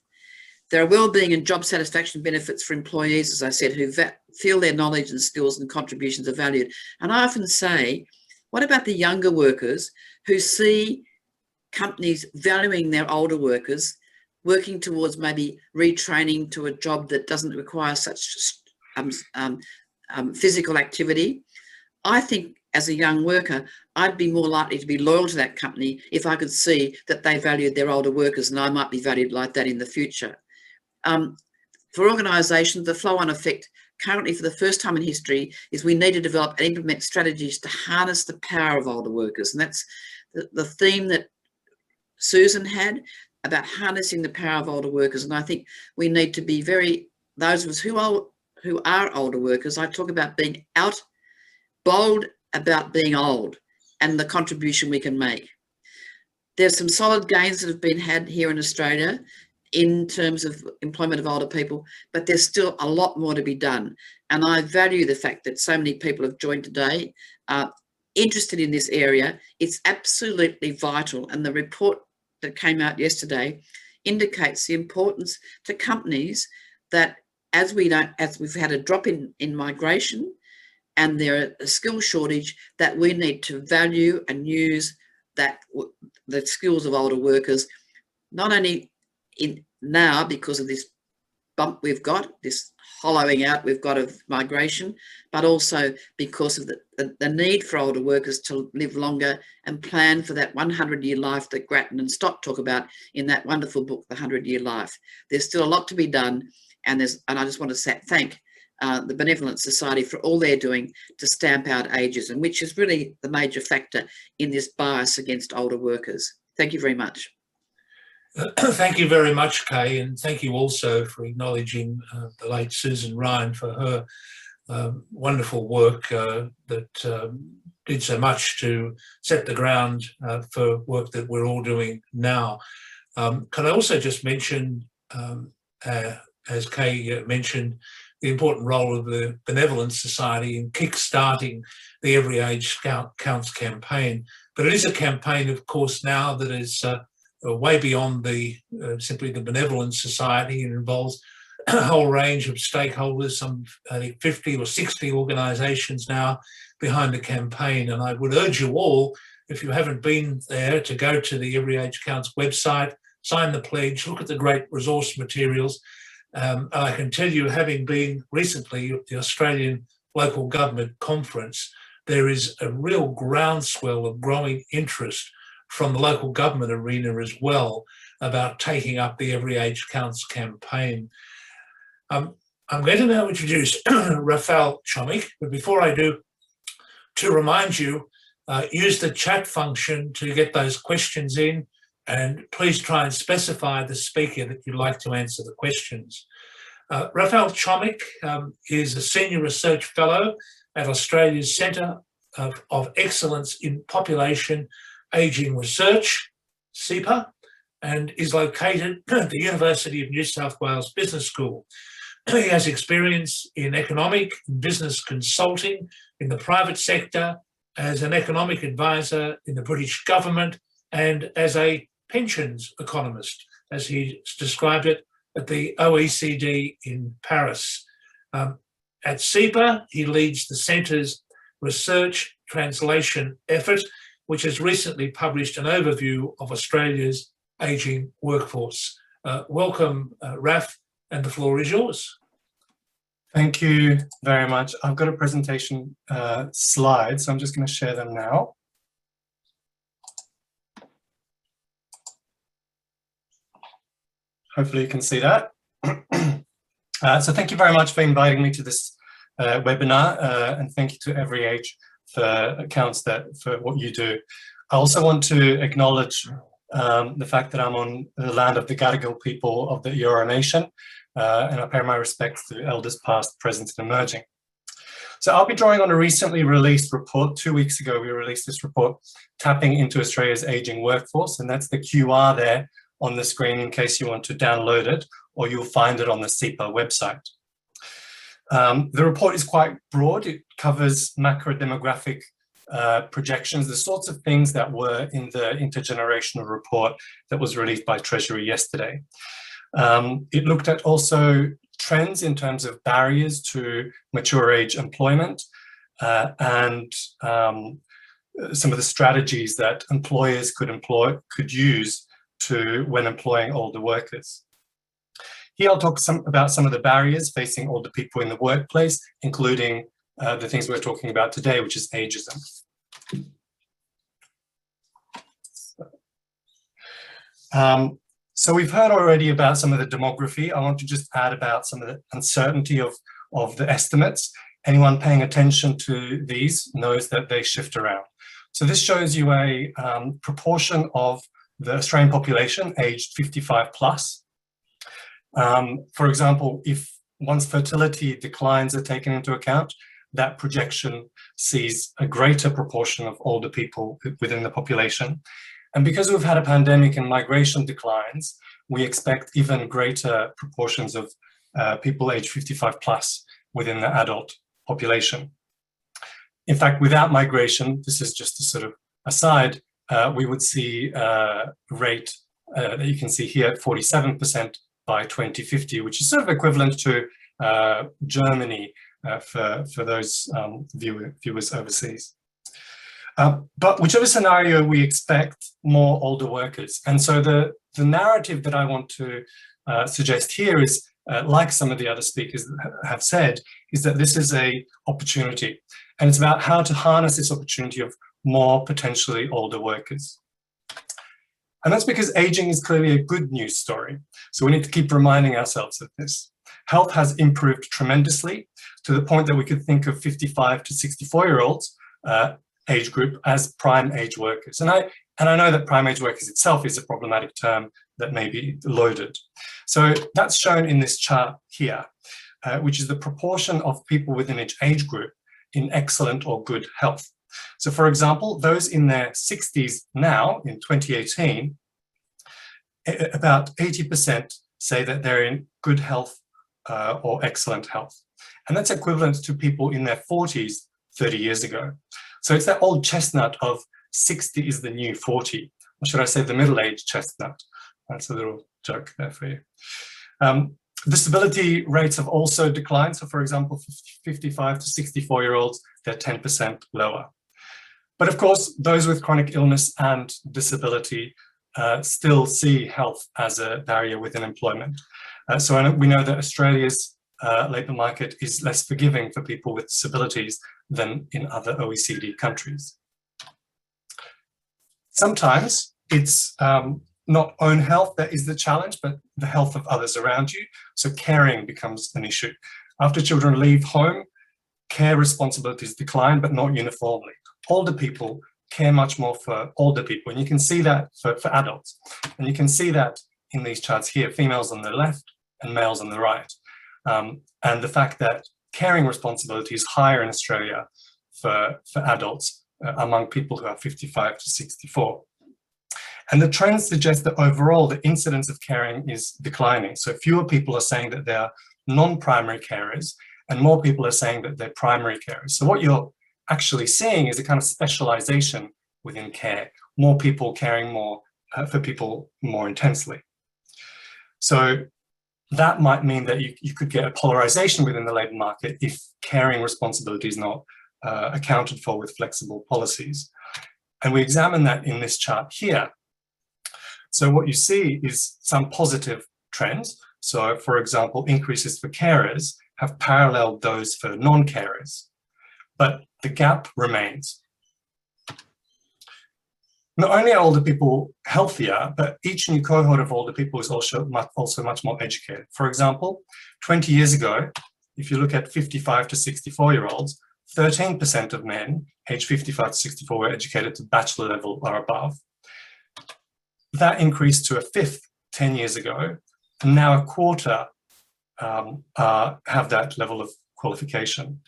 There are wellbeing and job satisfaction benefits for employees, as I said, who feel their knowledge and skills and contributions are valued. And I often say, what about the younger workers who see companies valuing their older workers, working towards maybe retraining to a job that doesn't require such physical activity? I think as a young worker, I'd be more likely to be loyal to that company if I could see that they valued their older workers, and I might be valued like that in the future. For organisations, the flow-on effect currently, for the first time in history, is we need to develop and implement strategies to harness the power of older workers. And that's the theme that Susan had about harnessing the power of older workers. And I think we need to be those of us who are older workers, I talk about being bold about being old and the contribution we can make. There's some solid gains that have been had here in Australia in terms of employment of older people, but there's still a lot more to be done. And I value the fact that so many people have joined today, interested in this area. It's absolutely vital. And the report that came out yesterday indicates the importance to companies that as we've had a drop in migration and there are a skill shortage, that we need to value and use the skills of older workers, not only now because of this bump we've got, this hollowing out we've got of migration, but also because of the need for older workers to live longer and plan for that 100-year life that Grattan and Stott talk about in that wonderful book, The 100-Year Life. There's still a lot to be done, and I just want to thank the Benevolent Society for all they're doing to stamp out ageism, which is really the major factor in this bias against older workers. Thank you very much. Thank you very much, Kay, and thank you also for acknowledging the late Susan Ryan for her wonderful work that did so much to set the ground for work that we're all doing now. Can I also just mention, as Kay mentioned, the important role of the Benevolent Society in kick-starting the EveryAGE Counts campaign. But it is a campaign, of course, now that is way beyond simply the Benevolent Society. It involves a whole range of stakeholders, some 50 or 60 organisations now behind the campaign. And I would urge you all, if you haven't been there, to go to the EveryAGE Counts website, sign the pledge, look at the great resource materials. I can tell you, having been recently at the Australian Local Government Conference, there is a real groundswell of growing interest from the local government arena as well about taking up the EveryAGE Counts campaign. I'm going to now introduce Rafael Chomik, but before I do, to remind you, use the chat function to get those questions in, and please try and specify the speaker that you'd like to answer the questions. Rafael Chomik is a Senior Research Fellow at Australia's Centre of Excellence in Population Ageing Research, CEPA, and is located at the University of New South Wales Business School. He has experience in economic and business consulting in the private sector, as an economic advisor in the British government, and as a pensions economist, as he described it, at the OECD in Paris. At CEPA, he leads the Centre's research translation effort, which has recently published an overview of Australia's ageing workforce. Welcome, Raf, and the floor is yours. Thank you very much. I've got a presentation slide, so I'm just going to share them now. Hopefully you can see that. So thank you very much for inviting me to this webinar, and thank you to EveryAGE for Counts for what you do. I also want to acknowledge the fact that I'm on the land of the Gadigal people of the Eora Nation, and I pay my respects to elders past, present and emerging. So I'll be drawing on a recently released report. 2 weeks ago, we released this report, Tapping into Australia's Ageing Workforce, and that's the QR there on the screen in case you want to download it, or you'll find it on the CEPA website. The report is quite broad. It covers macro-demographic projections, the sorts of things that were in the intergenerational report that was released by Treasury yesterday. It looked at also trends in terms of barriers to mature age employment, and some of the strategies that employers could use when employing older workers. Here I'll talk about some of the barriers facing older people in the workplace, including the things we're talking about today, which is ageism. So we've heard already about some of the demography. I want to just add about some of the uncertainty of the estimates. Anyone paying attention to these knows that they shift around. So this shows you a proportion of the Australian population aged 55 plus. For example, if once fertility declines are taken into account, that projection sees a greater proportion of older people within the population. And because we've had a pandemic and migration declines, we expect even greater proportions of people aged 55 plus within the adult population. In fact, without migration, this is just a sort of aside, we would see a rate that you can see here at 47% by 2050, which is sort of equivalent to Germany for those viewers overseas. But whichever scenario, we expect more older workers. And so the narrative that I want to suggest here is, like some of the other speakers have said, is that this is an opportunity. And it's about how to harness this opportunity of more potentially older workers. And that's because aging is clearly a good news story. So we need to keep reminding ourselves of this. Health has improved tremendously to the point that we could think of 55 to 64-year-olds age group as prime age workers. And I know that prime age workers itself is a problematic term that may be loaded. So that's shown in this chart here, which is the proportion of people within each age group in excellent or good health. So for example, those in their 60s now, in 2018, about 80% say that they're in good health or excellent health. And that's equivalent to people in their 40s 30 years ago. So it's that old chestnut of 60 is the new 40, or should I say the middle-aged chestnut? That's a little joke there for you. Disability rates have also declined. So for example, 55 to 64-year-olds, they're 10% lower. But of course, those with chronic illness and disability still see health as a barrier within employment. So we know that Australia's labour market is less forgiving for people with disabilities than in other OECD countries. Sometimes it's not own health that is the challenge, but the health of others around you. So caring becomes an issue. After children leave home, care responsibilities decline, but not uniformly. Older people care much more for older people, and you can see that for adults. And you can see that in these charts here, females on the left and males on the right. And the fact that caring responsibility is higher in Australia for adults among people who are 55 to 64. And the trends suggest that overall the incidence of caring is declining. So fewer people are saying that they are non-primary carers, and more people are saying that they're primary carers. So what you're actually seeing is a kind of specialization within care, more people caring more for people more intensely. So that might mean that you could get a polarization within the labour market if caring responsibility is not accounted for with flexible policies. And we examine that in this chart here. So what you see is some positive trends. So for example, increases for carers have paralleled those for non-carers, but the gap remains. Not only are older people healthier, but each new cohort of older people is also much more educated. For example, 20 years ago, if you look at 55 to 64-year-olds, 13% of men aged 55 to 64 were educated to bachelor level or above. That increased to a fifth 10 years ago, and now a quarter have that level of qualification.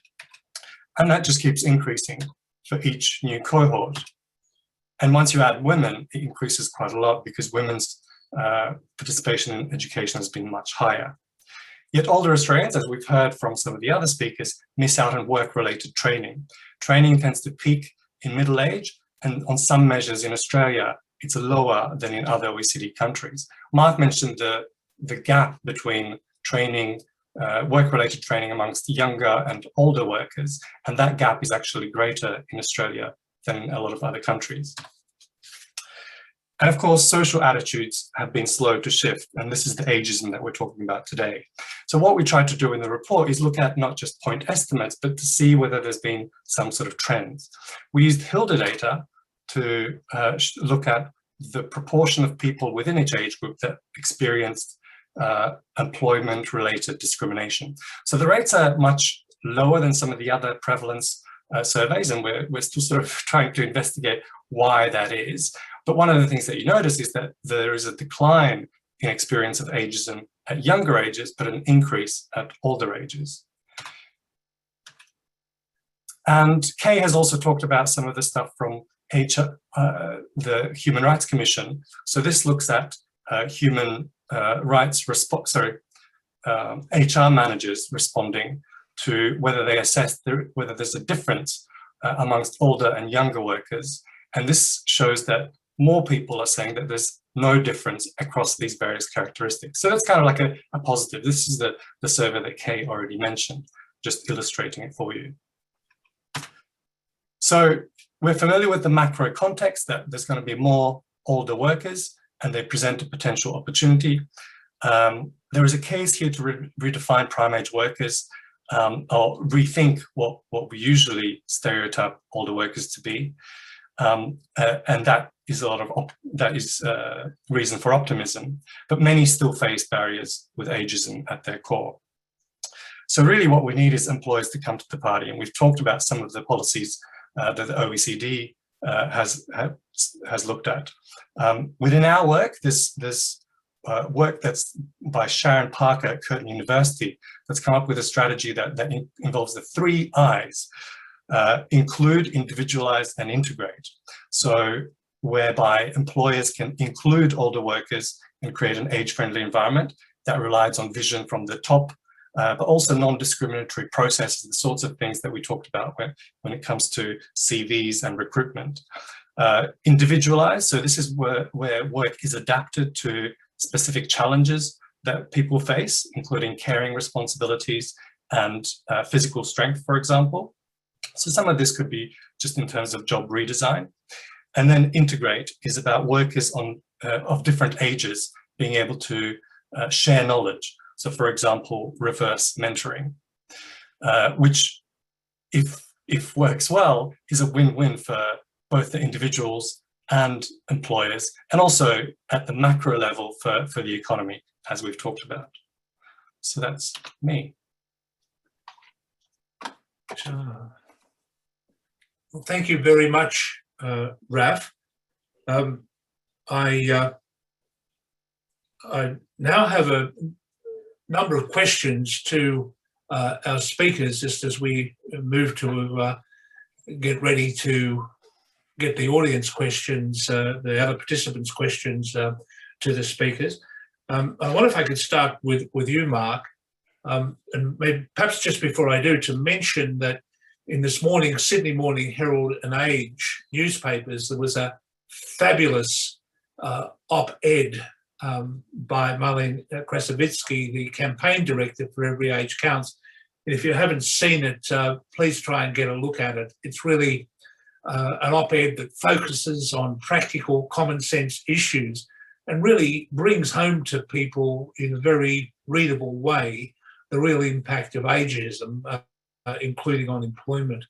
And that just keeps increasing for each new cohort. And once you add women, it increases quite a lot because women's participation in education has been much higher. Yet older Australians, as we've heard from some of the other speakers, miss out on work-related training. Training tends to peak in middle age, and on some measures in Australia, it's lower than in other OECD countries. Mark mentioned the gap between training, work-related training amongst younger and older workers, and that gap is actually greater in Australia than in a lot of other countries. And of course, social attitudes have been slow to shift, and this is the ageism that we're talking about today. So what we tried to do in the report is look at not just point estimates, but to see whether there's been some sort of trends. We used HILDA data to look at the proportion of people within each age group that experienced employment-related discrimination. So the rates are much lower than some of the other prevalence surveys, and we're still sort of trying to investigate why that is. But one of the things that you notice is that there is a decline in experience of ageism at younger ages, but an increase at older ages. And Kay has also talked about some of the stuff from the Human Rights Commission. So this looks at human rights HR managers responding to whether they assess whether there's a difference amongst older and younger workers. And this shows that more people are saying that there's no difference across these various characteristics. So that's kind of like a positive. This is the survey that Kay already mentioned, just illustrating it for you. So we're familiar with the macro context that there's going to be more older workers and they present a potential opportunity. There is a case here to redefine prime age workers or rethink what we usually stereotype older workers to be. And that is reason for optimism, but many still face barriers with ageism at their core. So really what we need is employers to come to the party, and we've talked about some of the policies that the OECD has looked at. Within our work, there's work that's by Sharon Parker at Curtin University that's come up with a strategy that involves the 3 I's. Include, individualize, and integrate. So whereby employers can include older workers and create an age-friendly environment that relies on vision from the top, but also non-discriminatory processes, the sorts of things that we talked about when it comes to CVs and recruitment. Individualize, so this is where work is adapted to specific challenges that people face, including caring responsibilities and physical strength, for example. So some of this could be just in terms of job redesign. And then integrate is about workers of different ages being able to share knowledge. So for example, reverse mentoring, which if works well, is a win-win for both the individuals and employers, and also at the macro level for the economy, as we've talked about. So that's me. Sure. Well, thank you very much, Raf. I now have a number of questions to our speakers just as we move to get ready to get the audience questions, the other participants' questions to the speakers. I wonder if I could start with you, Mark, and maybe perhaps just before I do, to mention that in this morning's Sydney Morning Herald and Age newspapers, there was a fabulous op-ed by Marlene Krasavitsky, the campaign director for EveryAGE Counts. And if you haven't seen it, please try and get a look at it. It's really an op-ed that focuses on practical, common sense issues and really brings home to people in a very readable way the real impact of ageism, including on employment.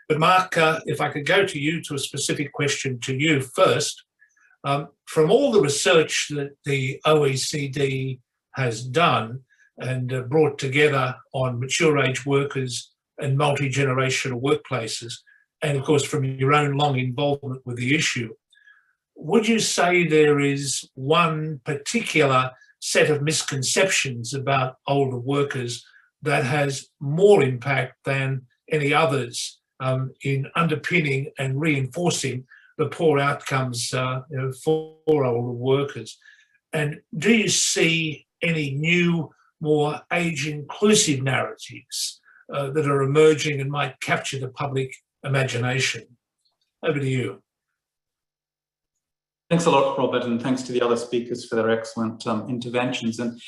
But Mark, if I could go to you, to a specific question to you first. From all the research that the OECD has done and brought together on mature age workers and multi-generational workplaces, and of course from your own long involvement with the issue, would you say there is one particular set of misconceptions about older workers that has more impact than any others in underpinning and reinforcing the poor outcomes for older workers? And do you see any new, more age-inclusive narratives that are emerging and might capture the public imagination? Over to you. Thanks a lot, Robert, and thanks to the other speakers for their excellent interventions. And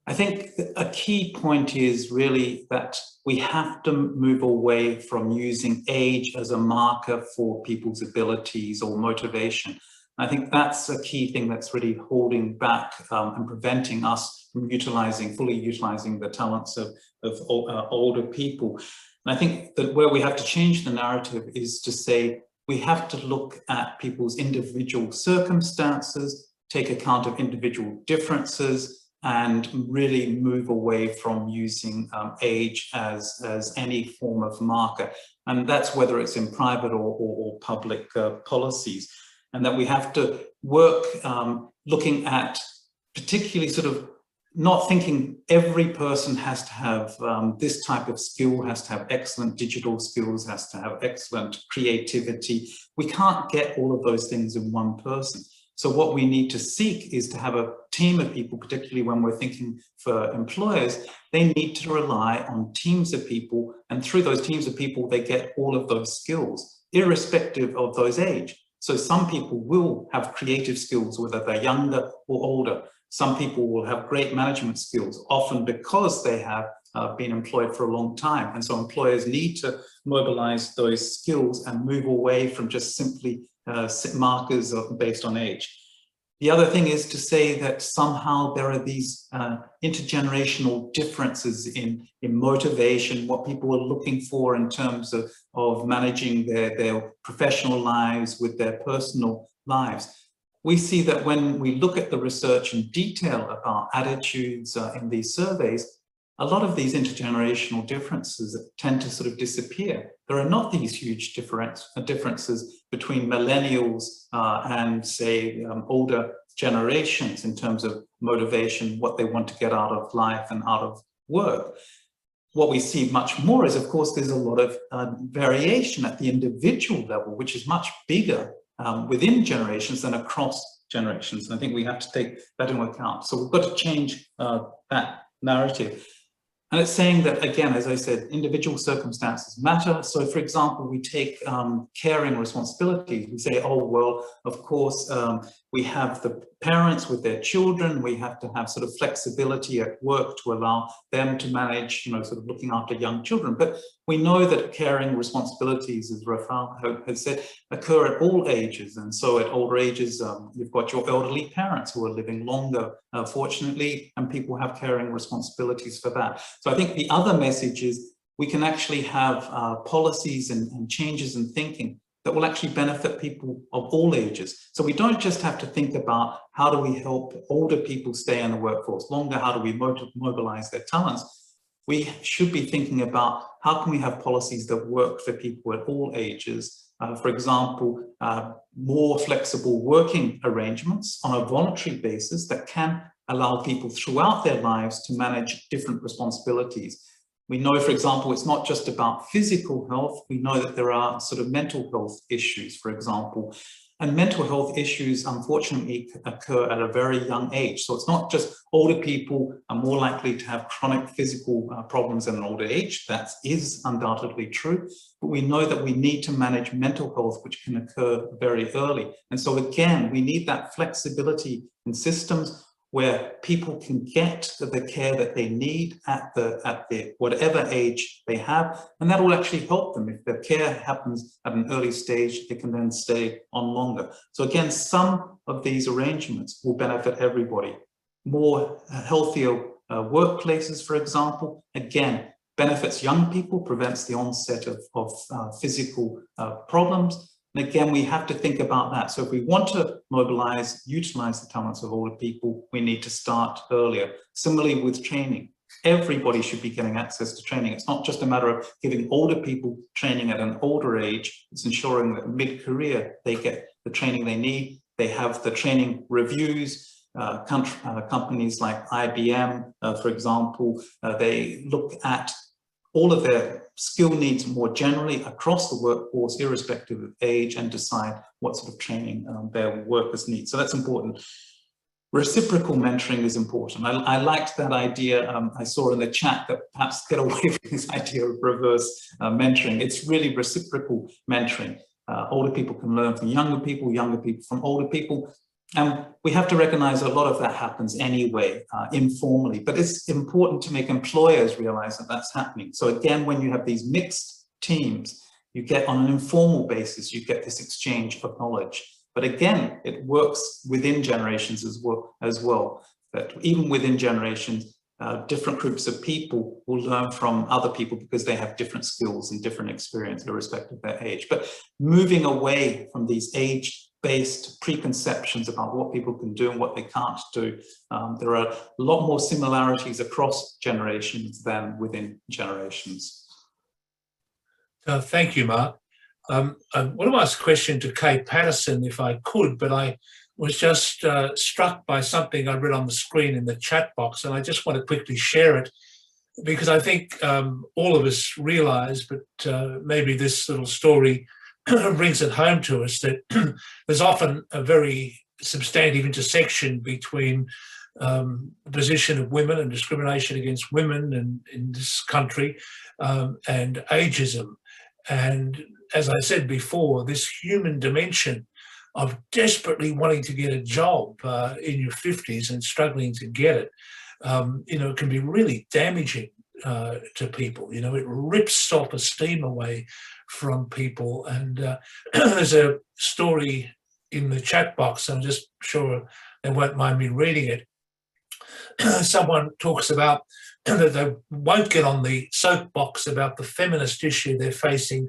I think a key point is really that we have to move away from using age as a marker for people's abilities or motivation. I think that's a key thing that's really holding back and preventing us from fully utilizing the talents of older people. And I think that where we have to change the narrative is to say we have to look at people's individual circumstances, take account of individual differences, and really move away from using age as any form of marker. And that's whether it's in private or public policies. And that we have to work looking at particularly sort of not thinking every person has to have this type of skill, has to have excellent digital skills, has to have excellent creativity. We can't get all of those things in one person. So what we need to seek is to have a team of people, particularly when we're thinking for employers, they need to rely on teams of people. And through those teams of people, they get all of those skills, irrespective of those age. So some people will have creative skills, whether they're younger or older. Some people will have great management skills, often because they have been employed for a long time. And so employers need to mobilize those skills and move away from just simply markers based on age. The other thing is to say that somehow there are these intergenerational differences in motivation, what people are looking for in terms of managing their professional lives with their personal lives. We see that when we look at the research in detail about attitudes in these surveys, a lot of these intergenerational differences tend to sort of disappear. There are not these huge differences between millennials and, say, older generations in terms of motivation, what they want to get out of life and out of work. What we see much more is, of course, there's a lot of variation at the individual level, which is much bigger within generations than across generations. And I think we have to take that into account. So we've got to change that narrative. And it's saying that, again, as I said, individual circumstances matter. So, for example, we take caring responsibilities. We say, oh, well, of course, we have the parents with their children. We have to have sort of flexibility at work to allow them to manage, sort of looking after young children. But we know that caring responsibilities, as Rafael has said, occur at all ages. And so at older ages, you've got your elderly parents who are living longer, fortunately, and people have caring responsibilities for that. So I think the other message is we can actually have policies and changes in thinking that will actually benefit people of all ages. So we don't just have to think about how do we help older people stay in the workforce longer, how do we mobilize their talents. We should be thinking about how can we have policies that work for people at all ages. For example, more flexible working arrangements on a voluntary basis that can allow people throughout their lives to manage different responsibilities. We know, for example, it's not just about physical health. We know that there are sort of mental health issues, for example, and mental health issues, unfortunately, occur at a very young age. So it's not just older people are more likely to have chronic physical problems in an older age. That is undoubtedly true. But we know that we need to manage mental health, which can occur very early. And so again, we need that flexibility in systems where people can get the care that they need at the whatever age they have, and that will actually help them. If their care happens at an early stage, they can then stay on longer. So again, some of these arrangements will benefit everybody. More healthier workplaces, for example, again, benefits young people, prevents the onset of physical problems. And again, we have to think about that. So if we want to mobilize, utilize the talents of older people, we need to start earlier. Similarly with training, everybody should be getting access to training. It's not just a matter of giving older people training at an older age. It's ensuring that mid-career they get the training they need. They have the training reviews. Companies like IBM, for example, they look at all of their skill needs more generally across the workforce, irrespective of age, and decide what sort of training their workers need. So that's important. Reciprocal mentoring is important. I liked that idea. I saw in the chat that perhaps get away from this idea of reverse mentoring. It's really reciprocal mentoring. Older people can learn from younger people from older people. And we have to recognize a lot of that happens anyway, informally, but it's important to make employers realize that that's happening. So again, when you have these mixed teams, you get on an informal basis, you get this exchange of knowledge. But again, it works within generations as well, that even within generations, different groups of people will learn from other people because they have different skills and different experience irrespective of their age. But moving away from these age-based preconceptions about what people can do and what they can't do, there are a lot more similarities across generations than within generations. Thank you, Mark. I want to ask a question to Kay Patterson if I could, but I was just struck by something I read on the screen in the chat box, and I just want to quickly share it because I think all of us realise, but maybe this little story brings it home to us, that there's often a very substantive intersection between the position of women and discrimination against women in this country and ageism. And as I said before, this human dimension of desperately wanting to get a job in your 50s and struggling to get it, can be really damaging to people. It rips self-esteem away from people. And there's a story in the chat box, I'm just sure they won't mind me reading it. Someone talks about that they won't get on the soapbox about the feminist issue they're facing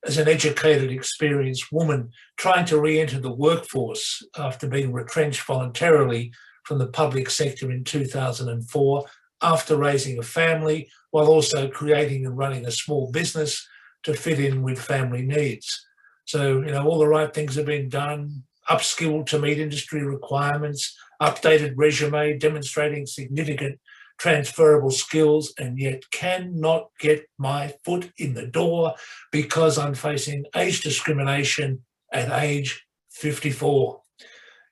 as an educated, experienced woman trying to re-enter the workforce after being retrenched voluntarily from the public sector in 2004, after raising a family, while also creating and running a small business to fit in with family needs. So, all the right things have been done, upskilled to meet industry requirements, updated resume demonstrating significant transferable skills, and yet cannot get my foot in the door because I'm facing age discrimination at age 54.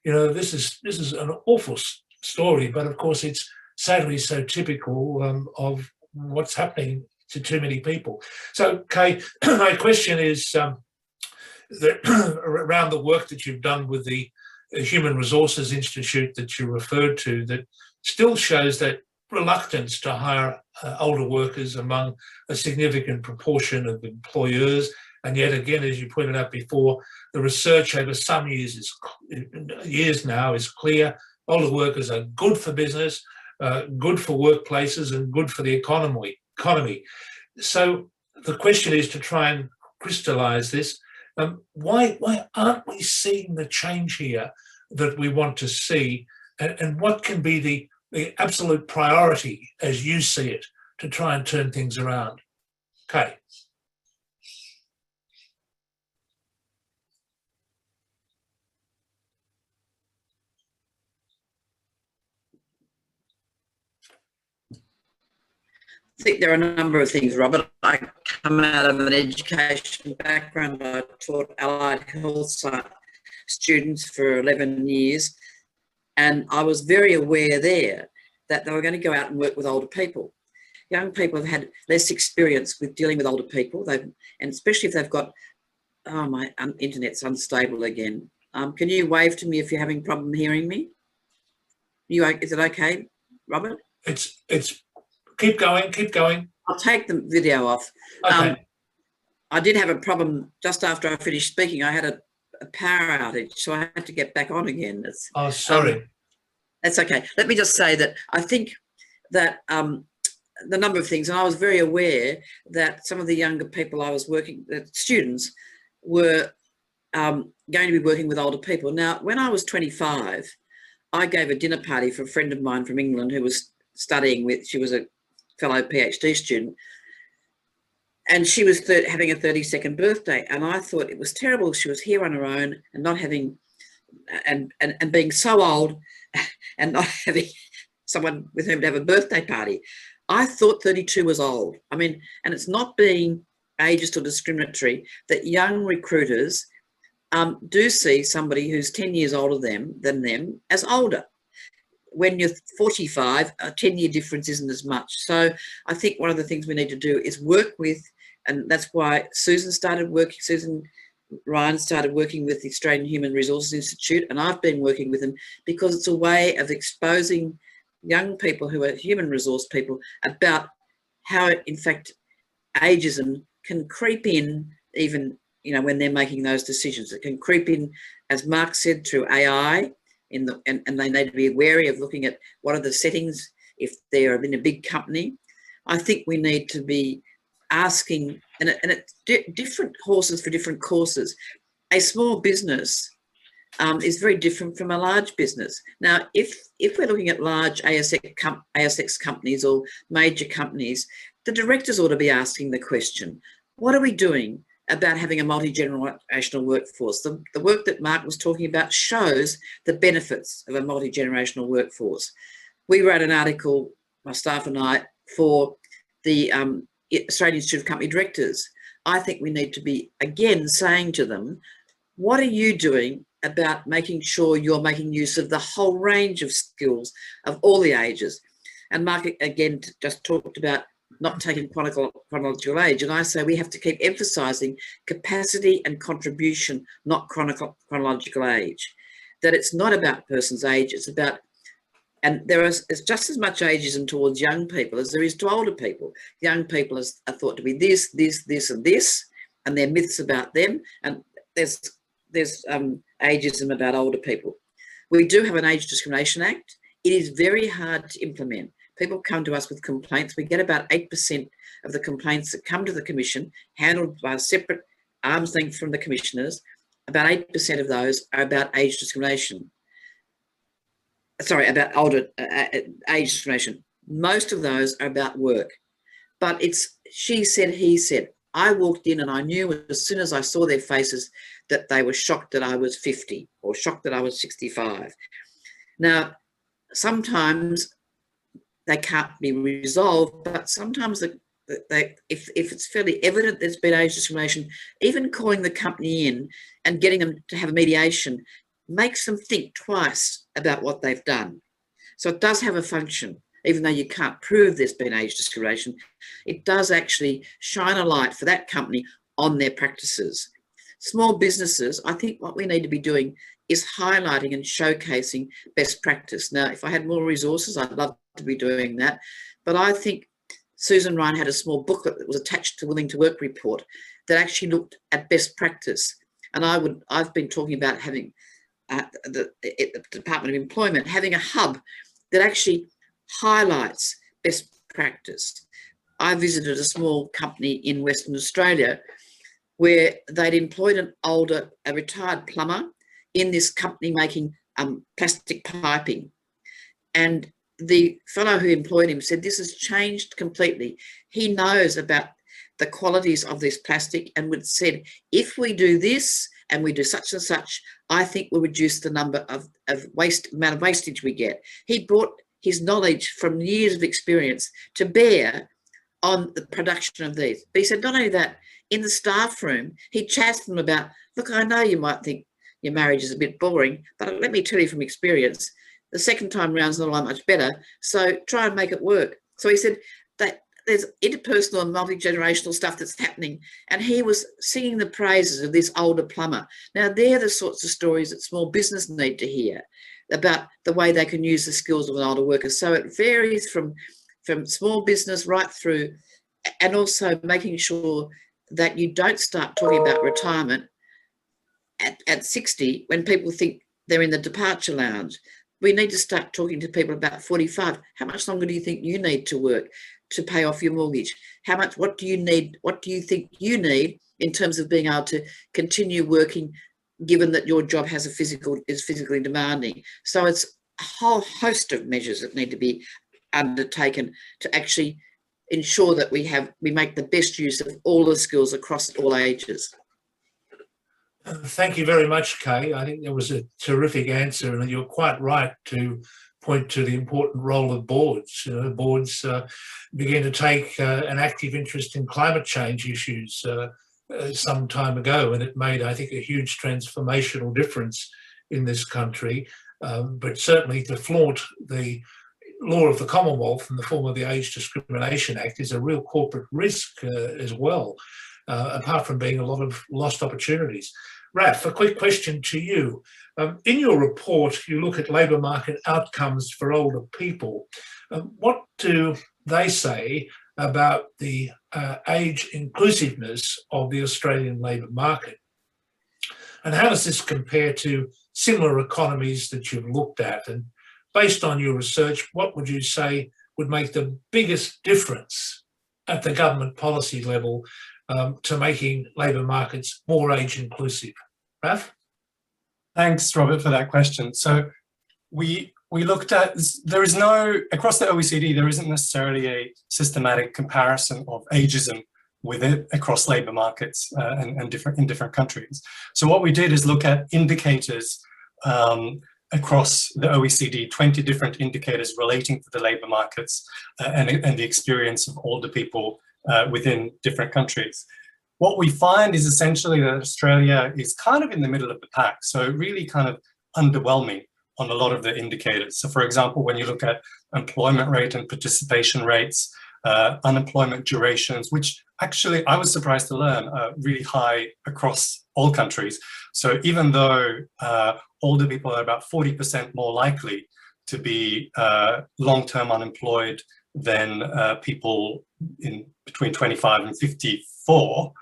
This is an awful story, but of course it's sadly so typical of what's happening to too many people. So, Kay, my question is that around the work that you've done with the Human Resources Institute that you referred to, that still shows that reluctance to hire older workers among a significant proportion of employers. And yet again, as you pointed out before, the research over some years now is clear. Older workers are good for business, good for workplaces, and good for the economy. So the question is to try and crystallise this. Why aren't we seeing the change here that we want to see? And what can be the absolute priority, as you see it, to try and turn things around? Okay. think there are a number of things, Robert. I come out of an education background. I taught allied health students for 11 years, and I was very aware there that they were going to go out and work with older people. Young people have had less experience with dealing with older people, and especially if they've got, oh, my internet's unstable again. Can you wave to me if you're having a problem hearing me? Is it okay, Robert? It's keep going. I'll take the video off. Okay. I did have a problem just after I finished speaking. I had a power outage, so I had to get back on again. Oh, sorry. That's okay. Let me just say that I think that the number of things, and I was very aware that some of the younger people I was working, students, were going to be working with older people. Now, when I was 25, I gave a dinner party for a friend of mine from England who was studying with, she was a fellow PhD student, and she was having a 32nd birthday, and I thought it was terrible. She was here on her own and not having, and being so old and not having someone with whom to have a birthday party. I thought 32 was old. I mean, and it's not being ageist or discriminatory that young recruiters do see somebody who's 10 years older than them as older. When you're 45, a 10-year difference isn't as much. So I think one of the things we need to do is work with, and that's why Susan Ryan started working with the Australian Human Resources Institute, and I've been working with them because it's a way of exposing young people who are human resource people about how, in fact, ageism can creep in even, you know, when they're making those decisions. It can creep in, as Mark said, through AI, and they need to be wary of looking at what are the settings if they're in a big company. I think we need to be asking, and it's different horses for different courses. A small business is very different from a large business. Now, if we're looking at large ASX companies or major companies, the directors ought to be asking the question, what are we doing about having a multi-generational workforce? The work that Mark was talking about shows the benefits of a multi-generational workforce. We wrote an article, my staff and I, for the Australian Institute of Company Directors. I think we need to be, again, saying to them, what are you doing about making sure you're making use of the whole range of skills of all the ages? And Mark, again, just talked about not taking chronological age. And I say we have to keep emphasising capacity and contribution, not chronological age. That it's not about a person's age, it's about, and there is just as much ageism towards young people as there is to older people. Young people are thought to be this, and this, and there are myths about them. And there's ageism about older people. We do have an Age Discrimination Act. It is very hard to implement. People come to us with complaints. We get about 8% of the complaints that come to the Commission, handled by a separate arm's length from the commissioners. About 8% of those are about age discrimination. Sorry, about older age discrimination. Most of those are about work. But it's she said, he said. I walked in and I knew as soon as I saw their faces that they were shocked that I was 50 or shocked that I was 65. Now, sometimes they can't be resolved, but sometimes if it's fairly evident there's been age discrimination, even calling the company in and getting them to have a mediation makes them think twice about what they've done. So it does have a function. Even though you can't prove there's been age discrimination, it does actually shine a light for that company on their practices. Small businesses, I think what we need to be doing is highlighting and showcasing best practice. Now, if I had more resources, I'd love to be doing that. But I think Susan Ryan had a small booklet that was attached to Willing to Work report that actually looked at best practice. And I've been talking about having the Department of Employment, having a hub that actually highlights best practice. I visited a small company in Western Australia where they'd employed a retired plumber in this company making plastic piping. And the fellow who employed him said, this has changed completely. He knows about the qualities of this plastic and would said, if we do this and we do such and such, I think we'll reduce the number of amount of wastage we get. He brought his knowledge from years of experience to bear on the production of these. But he said not only that, in the staff room, he chats to them about, look, I know you might think your marriage is a bit boring, but let me tell you from experience, the second time round's not all much better, so try and make it work. So he said that there's interpersonal and multi-generational stuff that's happening, and he was singing the praises of this older plumber. Now, they're the sorts of stories that small business need to hear about the way they can use the skills of an older worker. So it varies from small business right through, and also making sure that you don't start talking about retirement at 60 when people think they're in the departure lounge. We need to start talking to people about 45. How much longer do you think you need to work to pay off your mortgage? How much, what do you need? What do you think you need in terms of being able to continue working, given that your job is physically demanding? So it's a whole host of measures that need to be undertaken to actually ensure that we make the best use of all the skills across all ages. Thank you very much, Kay. I think that was a terrific answer, and you're quite right to point to the important role of boards. Boards began to take an active interest in climate change issues some time ago, and it made, I think, a huge transformational difference in this country. But certainly to flaunt the law of the Commonwealth in the form of the Age Discrimination Act is a real corporate risk as well, apart from being a lot of lost opportunities. Raf, a quick question to you. In your report, you look at labour market outcomes for older people. What do they say about the age inclusiveness of the Australian labour market? And how does this compare to similar economies that you've looked at? And based on your research, what would you say would make the biggest difference at the government policy level to making labour markets more age inclusive? Raf? Thanks, Robert, for that question. So we looked at, there is no, across the OECD, there isn't necessarily a systematic comparison of ageism with it across labour markets and in different countries. So what we did is look at indicators across the OECD, 20 different indicators relating to the labour markets and the experience of older people within different countries. What we find is essentially that Australia is kind of in the middle of the pack, so really kind of underwhelming on a lot of the indicators. So for example, when you look at employment rate and participation rates, unemployment durations, which actually I was surprised to learn are really high across all countries. So even though older people are about 40% more likely to be long-term unemployed than people in between 25 and 54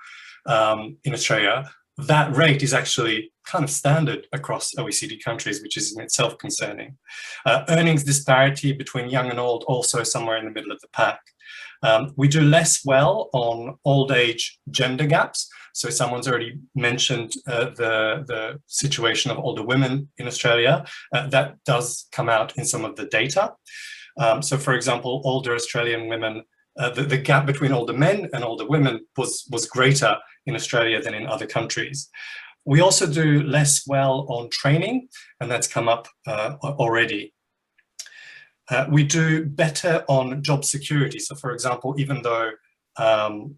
in Australia, that rate is actually kind of standard across OECD countries, which is in itself concerning. Earnings disparity between young and old, also somewhere in the middle of the pack. We do less well on old age gender gaps. So someone's already mentioned the situation of older women in Australia. That does come out in some of the data. So for example, older Australian women, the gap between older men and older women was greater in Australia than in other countries. We also do less well on training, and that's come up already. We do better on job security. So for example, even though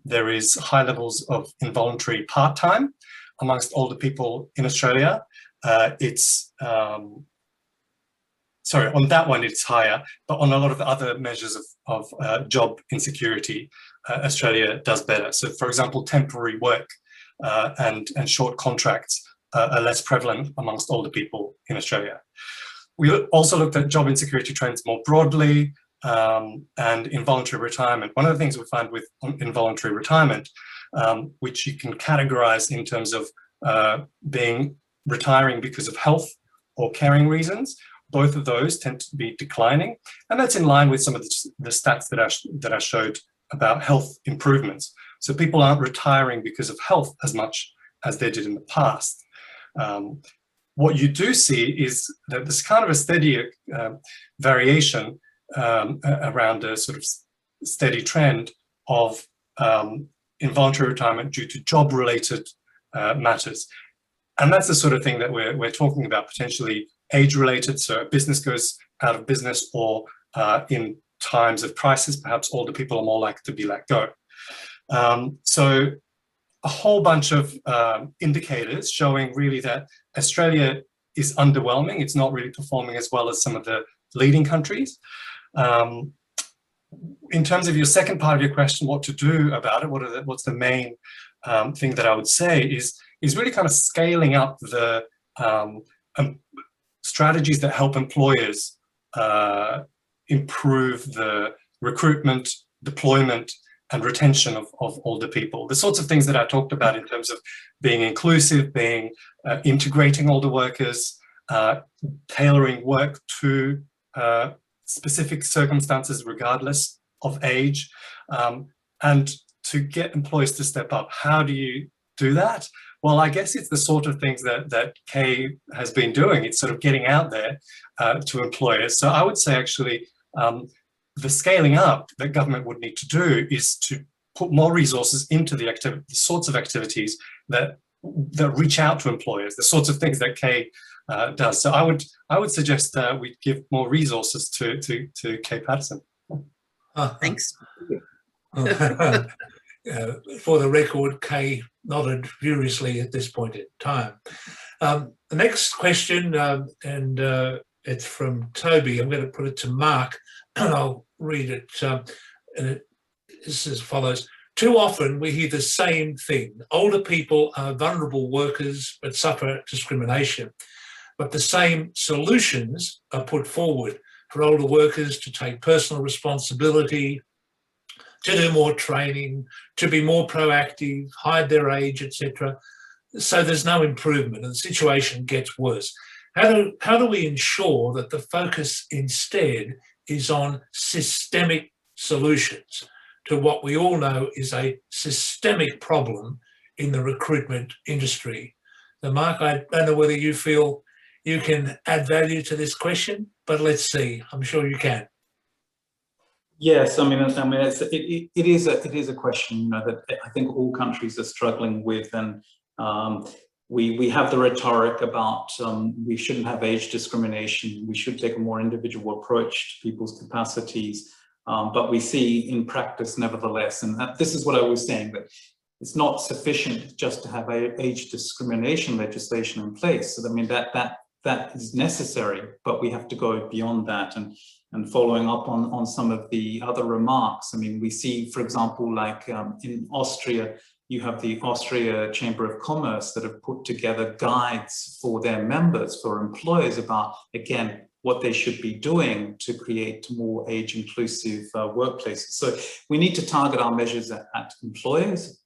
there is high levels of involuntary part-time amongst older people in Australia, sorry, on that one it's higher, but on a lot of the other measures of job insecurity, Australia does better. So for example, temporary work and short contracts are less prevalent amongst older people in Australia. We also looked at job insecurity trends more broadly and involuntary retirement. One of the things we find with involuntary retirement, which you can categorize in terms of retiring because of health or caring reasons, both of those tend to be declining. And that's in line with some of the stats that I showed about health improvements. So people aren't retiring because of health as much as they did in the past. What you do see is that there's kind of a steady variation around a sort of steady trend of involuntary retirement due to job-related matters. And that's the sort of thing that we're talking about, potentially age-related, so a business goes out of business, or in times of crisis, perhaps older people are more likely to be let go. So a whole bunch of indicators showing really that Australia is underwhelming. It's not really performing as well as some of the leading countries. In terms of your second part of your question, what to do about it, what's the main thing that I would say is really kind of scaling up the strategies that help employers improve the recruitment, deployment, and retention of older people. The sorts of things that I talked about in terms of being inclusive, being integrating older workers, tailoring work to specific circumstances regardless of age, and to get employers to step up. How do you do that? Well, I guess it's the sort of things that Kay has been doing. It's sort of getting out there to employers. So I would say actually the scaling up that government would need to do is to put more resources into the sorts of activities that reach out to employers, the sorts of things that Kay does. So I would suggest we give more resources to Kay Patterson. Thanks. For the record, Kay nodded furiously at this point in time. The next question, and it's from Toby. I'm going to put it to Mark, and I'll read it. And it is as follows. Too often we hear the same thing. Older people are vulnerable workers but suffer discrimination. But the same solutions are put forward for older workers to take personal responsibility, to do more training, to be more proactive, hide their age, etc. So there's no improvement and the situation gets worse. How do we ensure that the focus instead is on systemic solutions to what we all know is a systemic problem in the recruitment industry? So Mark, I don't know whether you feel you can add value to this question, but let's see. I'm sure you can. Yes, I mean, it is a question that I think all countries are struggling with, and we have the rhetoric about we shouldn't have age discrimination. We should take a more individual approach to people's capacities, but we see in practice, nevertheless, and this is what I was saying, that it's not sufficient just to have age discrimination legislation in place. So I mean that is necessary, but we have to go beyond that. And following up on some of the other remarks, I mean, we see, for example, like in Austria, you have the Austria Chamber of Commerce that have put together guides for their members, for employers, about, again, what they should be doing to create more age-inclusive workplaces. So we need to target our measures at employers.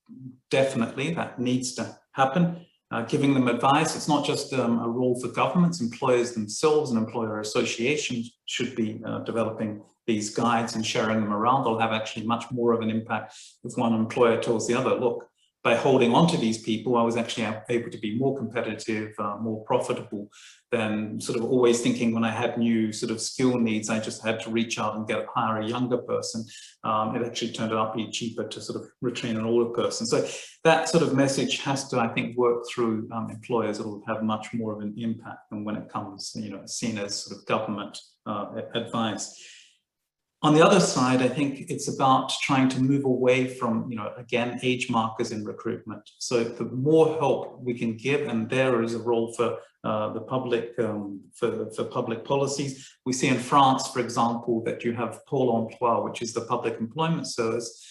Definitely, that needs to happen. Giving them advice. It's not just a role for governments. Employers themselves and employer associations should be developing these guides and sharing them around. They'll have actually much more of an impact if one employer tells the other, look, by holding on to these people, I was actually able to be more competitive, more profitable than sort of always thinking when I had new sort of skill needs, I just had to reach out and hire a younger person. It actually turned out to be cheaper to sort of retrain an older person. So that sort of message has to, I think, work through employers. It will have much more of an impact than when it comes, seen as sort of government advice. On the other side, I think it's about trying to move away from, again, age markers in recruitment. So the more help we can give, and there is a role for the public, for public policies. We see in France, for example, that you have Pôle emploi, which is the public employment service.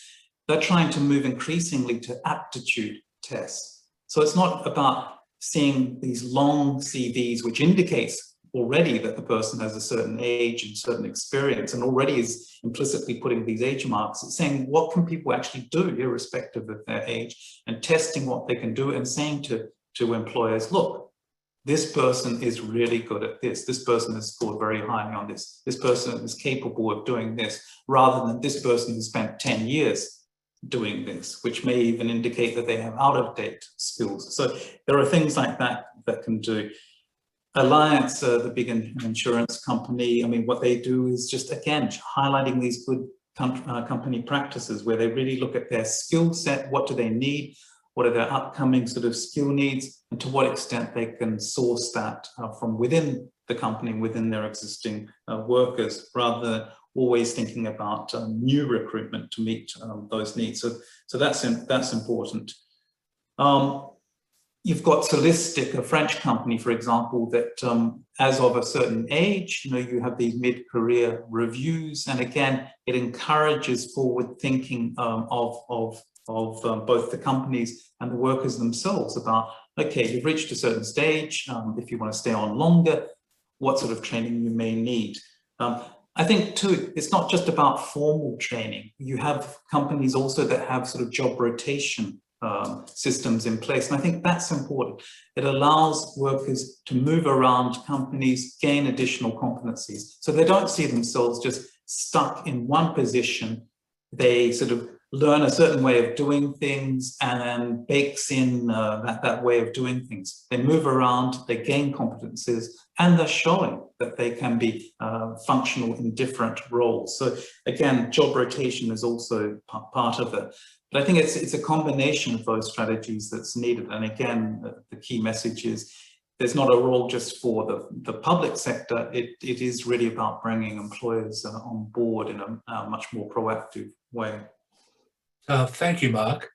They're trying to move increasingly to aptitude tests. So it's not about seeing these long CVs, which indicates already that the person has a certain age and certain experience and already is implicitly putting these age marks. It's saying, what can people actually do irrespective of their age, and testing what they can do and saying to employers, look, this person is really good at this. This person has scored very high on this. This person is capable of doing this, rather than this person who spent 10 years doing this, which may even indicate that they have out-of-date skills. So there are things like that that can do. Alliance, the big insurance company, I mean, what they do is just, again, highlighting these good company practices where they really look at their skill set, what do they need, what are their upcoming sort of skill needs, and to what extent they can source that from within the company, within their existing workers, rather than always thinking about new recruitment to meet those needs. So that's important. You've got Solistic, a French company, for example, that as of a certain age, you have these mid-career reviews, and again, it encourages forward thinking of both the companies and the workers themselves about, okay, you've reached a certain stage, if you want to stay on longer, what sort of training you may need. I think too, it's not just about formal training. You have companies also that have sort of job rotation systems in place. And I think that's important. It allows workers to move around companies, gain additional competencies. So they don't see themselves just stuck in one position. They sort of learn a certain way of doing things and then bakes in that way of doing things. They move around, they gain competencies, and they're showing that they can be functional in different roles. So again, job rotation is also part of it. But I think it's a combination of those strategies that's needed. And again, the key message is there's not a role just for the public sector. It is really about bringing employers on board in a much more proactive way. Thank you, Mark.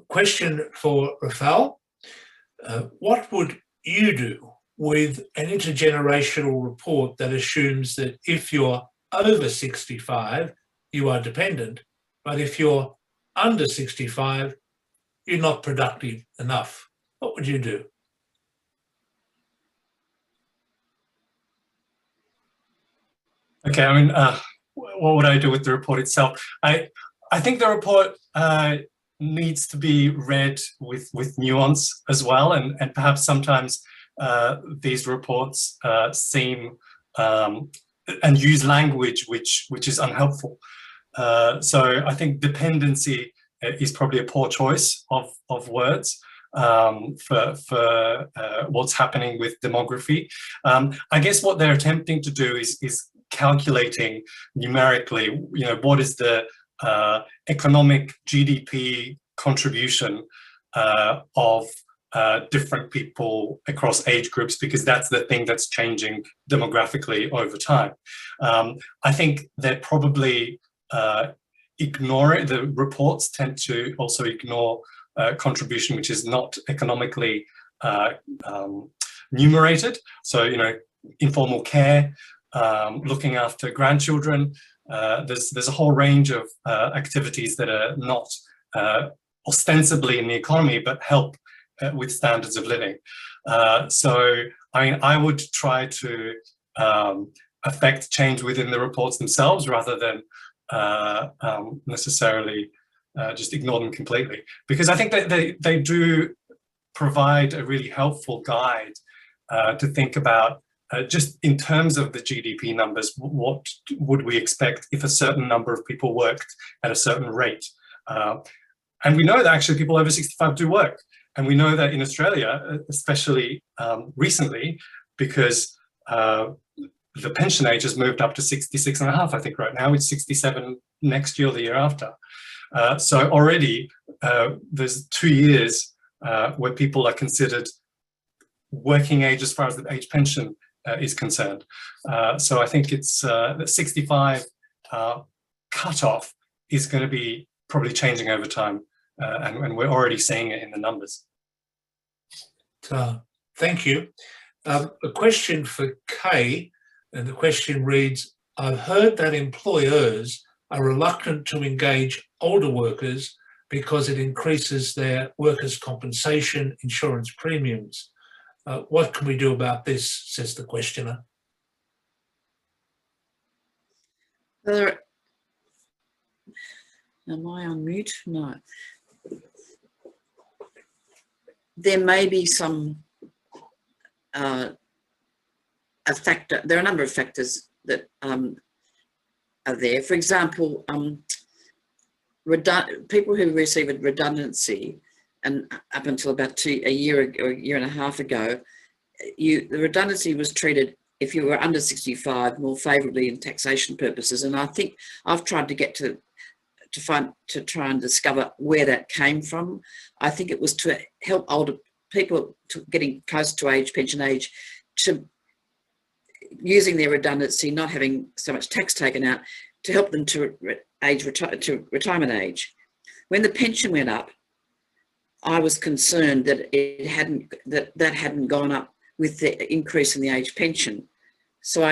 Question for Rafael. What would you do with an intergenerational report that assumes that if you're over 65, you are dependent, but if you're under 65, you're not productive enough? What would you do? Okay, I mean, what would I do with the report itself? I think the report needs to be read with nuance as well, and perhaps sometimes these reports seem and use language which is unhelpful. So I think dependency is probably a poor choice of words for what's happening with demography. I guess what they're attempting to do is calculating numerically, what is the economic GDP contribution of different people across age groups, because that's the thing that's changing demographically over time. I think they're probably the reports tend to also ignore contribution which is not economically numerated. So, informal care, looking after grandchildren. There's a whole range of activities that are not ostensibly in the economy, but help with standards of living. So, I mean, I would try to affect change within the reports themselves rather than necessarily just ignore them completely, because I think that they do provide a really helpful guide to think about just in terms of the GDP numbers, what would we expect if a certain number of people worked at a certain rate? And we know that actually people over 65 do work. And we know that in Australia, especially recently, because the pension age has moved up to 66 and a half, I think right now. It's 67 next year or the year after. So already there's 2 years where people are considered working age as far as the age pension is concerned. So I think it's the 65 cutoff is going to be probably changing over time, and we're already seeing it in the numbers. Thank you. A question for Kay, and the question reads, I've heard that employers are reluctant to engage older workers because it increases their workers' compensation insurance premiums. What can we do about this, says the questioner. Am I on mute? No. There may be some a factor. There are a number of factors that are there. For example, people who receive a redundancy, and up until about a year and a half ago, the redundancy was treated, if you were under 65, more favourably in taxation purposes. And I think I've tried to get to try and discover where that came from. I think it was to help older people getting close to pension age, to using their redundancy, not having so much tax taken out, to help them to retirement age. When the pension went up, I was concerned that that hadn't gone up with the increase in the age pension. So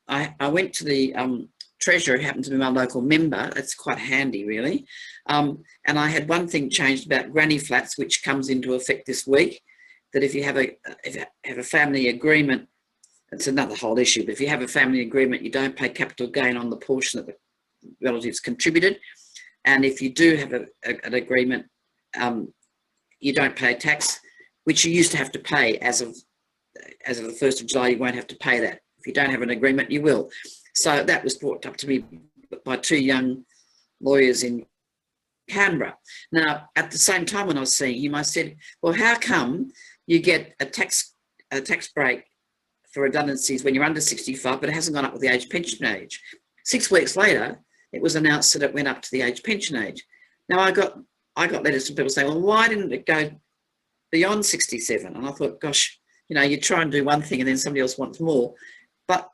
I went to the treasurer, who happened to be my local member. That's quite handy, really. And I had one thing changed about granny flats, which comes into effect this week. That if you have a family agreement, it's another whole issue. But if you have a family agreement, you don't pay capital gain on the portion that the relatives contributed. And if you do have an agreement, you don't pay tax, which you used to have to pay as of the 1st of July. You won't have to pay that. If you don't have an agreement, you will. So that was brought up to me by two young lawyers in Canberra. Now, at the same time when I was seeing him, I said, well, how come you get a tax break for redundancies when you're under 65, but it hasn't gone up with the age pension age? 6 weeks later, it was announced that it went up to the age pension age. Now, I got letters from people saying, well, why didn't it go beyond 67? And I thought, gosh, you try and do one thing and then somebody else wants more. But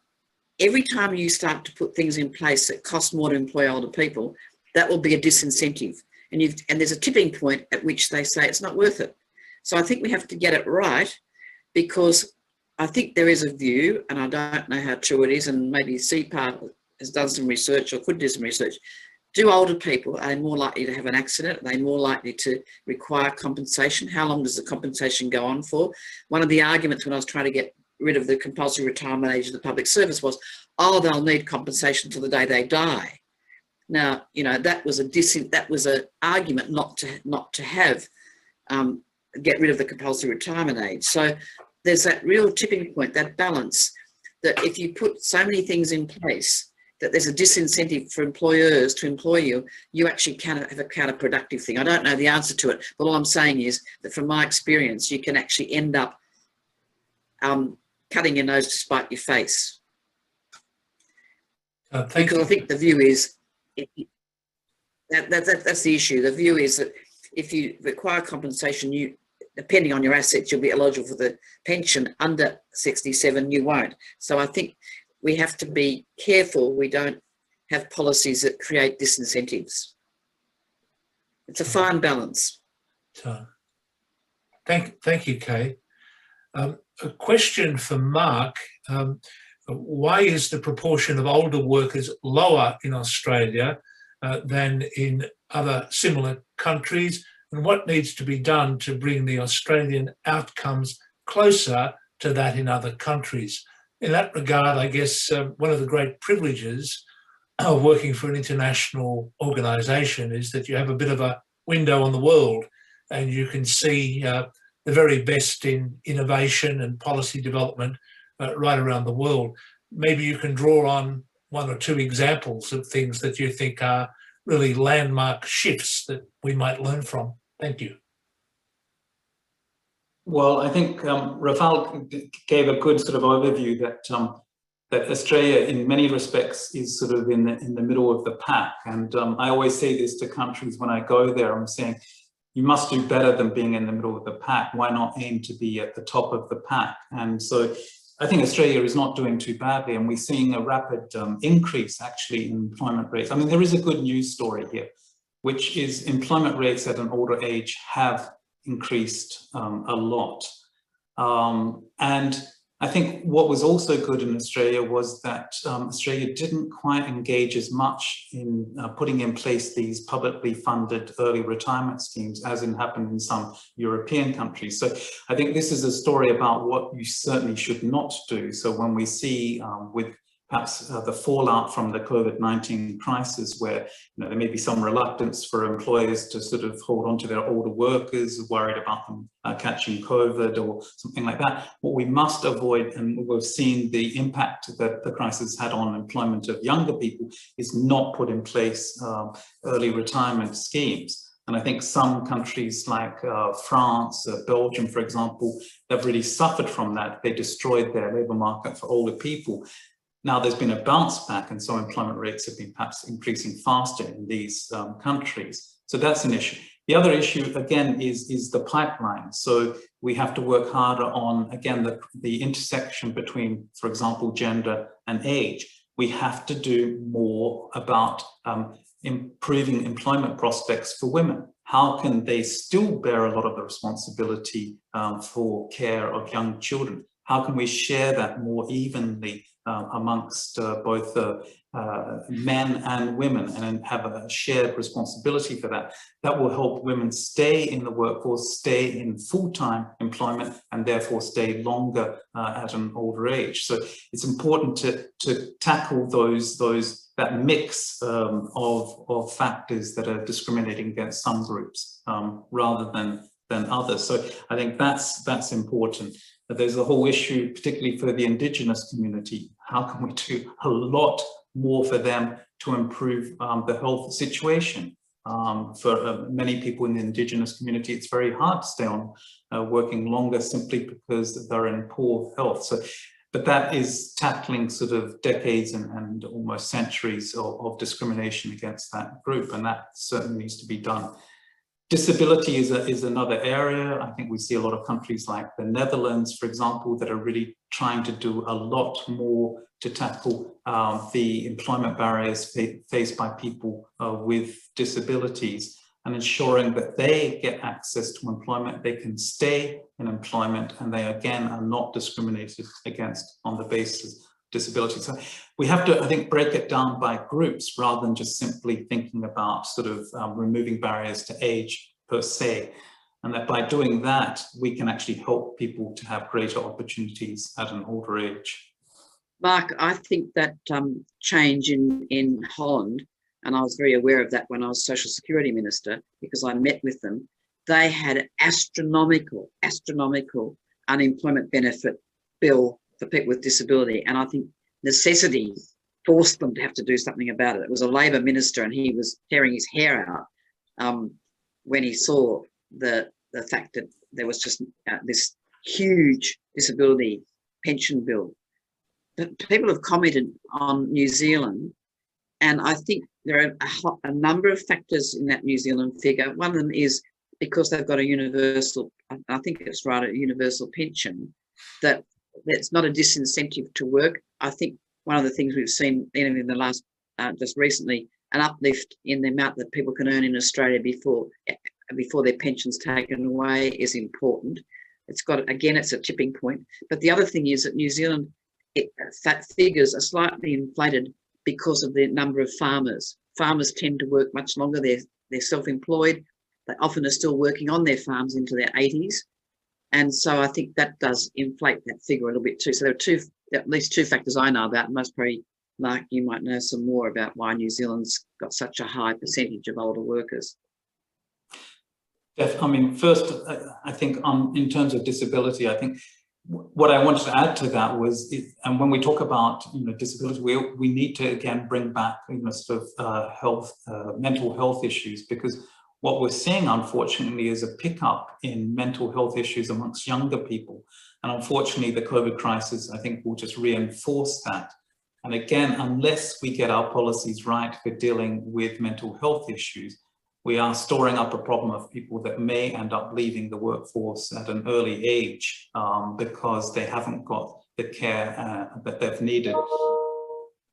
every time you start to put things in place that cost more to employ older people, that will be a disincentive. And there's a tipping point at which they say it's not worth it. So I think we have to get it right, because I think there is a view, and I don't know how true it is, and maybe CPAR has done some research or could do some research. Do older people, are they more likely to have an accident? Are they more likely to require compensation? How long does the compensation go on for? One of the arguments when I was trying to get rid of the compulsory retirement age of the public service was, oh, they'll need compensation till the day they die. Now, that was an argument not to have get rid of the compulsory retirement age. So there's that real tipping point, that balance, that if you put so many things in place that there's a disincentive for employers to employ you, you actually can have a counterproductive thing. I don't know the answer to it, but all I'm saying is that from my experience, you can actually end up cutting your nose to spite your face. Because I think the view is, that's the issue. The view is that if you require compensation, depending on your assets, you'll be eligible for the pension. Under 67, you won't. So I think we have to be careful we don't have policies that create disincentives. It's a fine balance. So, thank you, Kay. A question for Mark. Why is the proportion of older workers lower in Australia than in other similar countries? And what needs to be done to bring the Australian outcomes closer to that in other countries? In that regard, I guess one of the great privileges of working for an international organisation is that you have a bit of a window on the world, and you can see the very best in innovation and policy development right around the world. Maybe you can draw on one or two examples of things that you think are really landmark shifts that we might learn from. Thank you. Well, I think Rafal gave a good sort of overview that Australia, in many respects, is sort of in the middle of the pack. And I always say this to countries when I go there. I'm saying, you must do better than being in the middle of the pack. Why not aim to be at the top of the pack? And so I think Australia is not doing too badly, and we're seeing a rapid increase actually in employment rates. I mean, there is a good news story here, which is employment rates at an older age have increased a lot. And I think what was also good in Australia was that Australia didn't quite engage as much in putting in place these publicly funded early retirement schemes as happened in some European countries. So I think this is a story about what you certainly should not do. So when we see with perhaps the fallout from the COVID-19 crisis, where there may be some reluctance for employers to sort of hold on to their older workers, worried about them catching COVID or something like that. What we must avoid, and we've seen the impact that the crisis had on employment of younger people, is not put in place early retirement schemes. And I think some countries like France, Belgium, for example, have really suffered from that. They destroyed their labour market for older people. Now there's been a bounce back, and so employment rates have been perhaps increasing faster in these countries. So that's an issue. The other issue, again, is the pipeline. So we have to work harder on, again, the intersection between, for example, gender and age. We have to do more about improving employment prospects for women. How can they still bear a lot of the responsibility for care of young children? How can we share that more evenly amongst both men and women, and have a shared responsibility for that? That will help women stay in the workforce, stay in full-time employment, and therefore stay longer at an older age. So it's important to tackle that mix of factors that are discriminating against some groups rather than others. So I think that's important. There's a whole issue, particularly for the Indigenous community. How can we do a lot more for them to improve the health situation? For many people in the Indigenous community, it's very hard to stay on working longer simply because they're in poor health. So, but that is tackling sort of decades and almost centuries of discrimination against that group, and that certainly needs to be done. Disability is another area. I think we see a lot of countries like the Netherlands, for example, that are really trying to do a lot more to tackle the employment barriers faced by people with disabilities, and ensuring that they get access to employment, they can stay in employment, and they again are not discriminated against on the basis of disability. So we have to, I think, break it down by groups rather than just simply thinking about sort of removing barriers to age per se. And that by doing that, we can actually help people to have greater opportunities at an older age. Mark, I think that change in Holland, and I was very aware of that when I was Social Security Minister, because I met with them, they had astronomical unemployment benefit bill for people with disability. And I think necessity forced them to have to do something about it. It was a Labor minister, and he was tearing his hair out when he saw the fact that there was just this huge disability pension bill. But people have commented on New Zealand, and I think there are a number of factors in that New Zealand figure. One of them is because they've got a universal, I think it's right, a universal pension, that's not a disincentive to work. I think one of the things we've seen even in the last, just recently, an uplift in the amount that people can earn in Australia before their pension's taken away is important. It's got, again, it's a tipping point. But the other thing is that New Zealand, figures are slightly inflated because of the number of farmers. Farmers tend to work much longer. They're self-employed. They often are still working on their farms into their 80s. And so I think that does inflate that figure a little bit too. So there are at least two factors I know about. Most probably, Mark, you might know some more about why New Zealand's got such a high percentage of older workers. I mean, first, I think in terms of disability, I think what I wanted to add to that was, and when we talk about disability, we need to again bring back sort of health, mental health issues, because what we're seeing, unfortunately, is a pickup in mental health issues amongst younger people. And unfortunately, the COVID crisis, I think, will just reinforce that. And again, unless we get our policies right for dealing with mental health issues, we are storing up a problem of people that may end up leaving the workforce at an early age because they haven't got the care that they've needed,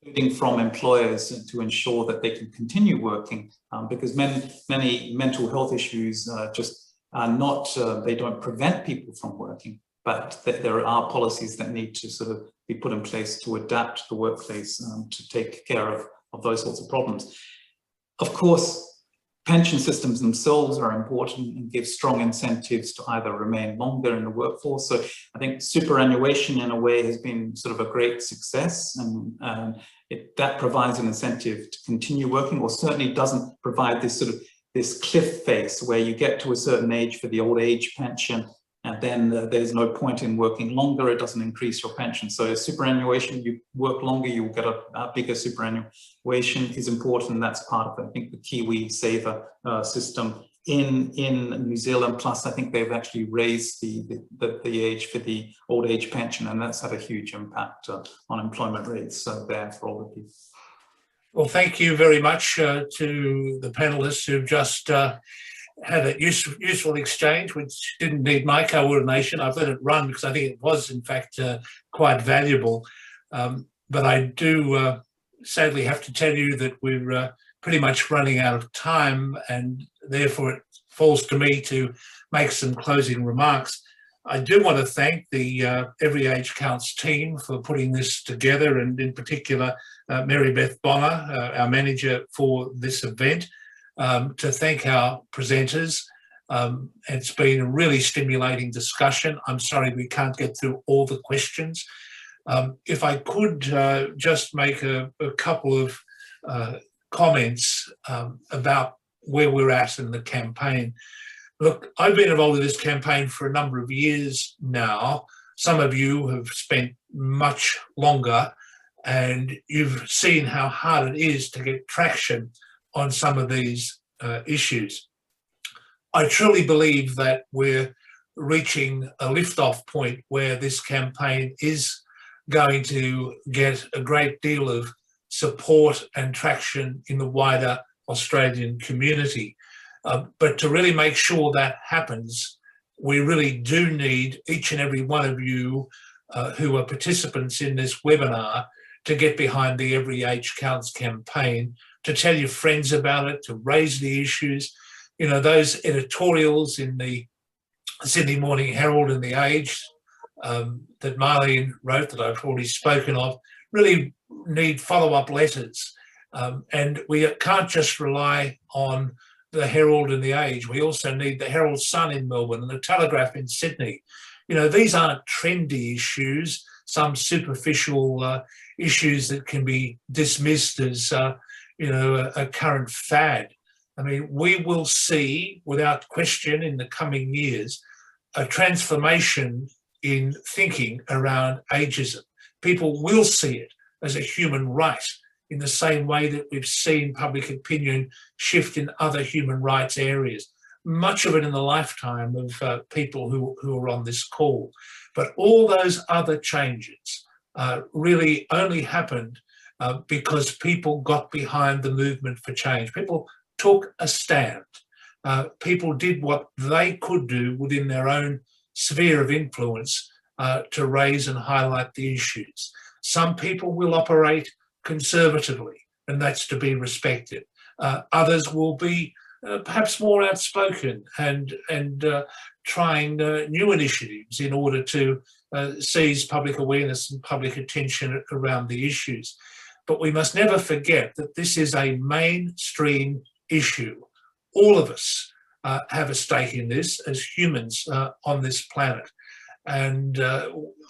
including from employers to ensure that they can continue working, because many mental health issues just are not, they don't prevent people from working, but there are policies that need to sort of be put in place to adapt the workplace to take care of those sorts of problems. Of course, pension systems themselves are important and give strong incentives to either remain longer in the workforce. So I think superannuation in a way has been sort of a great success, and that provides an incentive to continue working, or certainly doesn't provide this cliff face where you get to a certain age for the old age pension and then there's no point in working longer. It doesn't increase your pension. So superannuation, you work longer, you will get a bigger superannuation is important. That's part of, I think, the Kiwi Saver system in New Zealand. Plus, I think they've actually raised the age for the old age pension, and that's had a huge impact on employment rates there for older people. Well, thank you very much to the panelists who've just had a useful exchange, which didn't need my coordination. I've let it run because I think it was, in fact, quite valuable. But I do sadly have to tell you that we're pretty much running out of time, and therefore it falls to me to make some closing remarks. I do want to thank the EveryAGE Counts team for putting this together, and in particular, Mary Beth Bonner, our manager for this event. To thank our presenters. It's been a really stimulating discussion. I'm sorry we can't get through all the questions. If I could just make a couple of comments about where we're at in the campaign. Look, I've been involved in this campaign for a number of years now. Some of you have spent much longer, and you've seen how hard it is to get traction on some of these issues. I truly believe that we're reaching a liftoff point where this campaign is going to get a great deal of support and traction in the wider Australian community. But to really make sure that happens, we really do need each and every one of you who are participants in this webinar to get behind the EveryAGE Counts campaign, to tell your friends about it, to raise the issues. You know, those editorials in the Sydney Morning Herald and the Age that Marlene wrote, that I've already spoken of, really need follow-up letters. And we can't just rely on the Herald and the Age. We also need the Herald Sun in Melbourne and the Telegraph in Sydney. You know, these aren't trendy issues, some superficial issues that can be dismissed as you know, a current fad. I mean, we will see, without question, in the coming years, a transformation in thinking around ageism. People will see it as a human right in the same way that we've seen public opinion shift in other human rights areas, much of it in the lifetime of people who are on this call. But all those other changes really only happened because people got behind the movement for change. People took a stand. People did what they could do within their own sphere of influence to raise and highlight the issues. Some people will operate conservatively, and that's to be respected. Others will be perhaps more outspoken and trying new initiatives in order to seize public awareness and public attention around the issues. But we must never forget that this is a mainstream issue. All of us have a stake in this as humans on this planet. And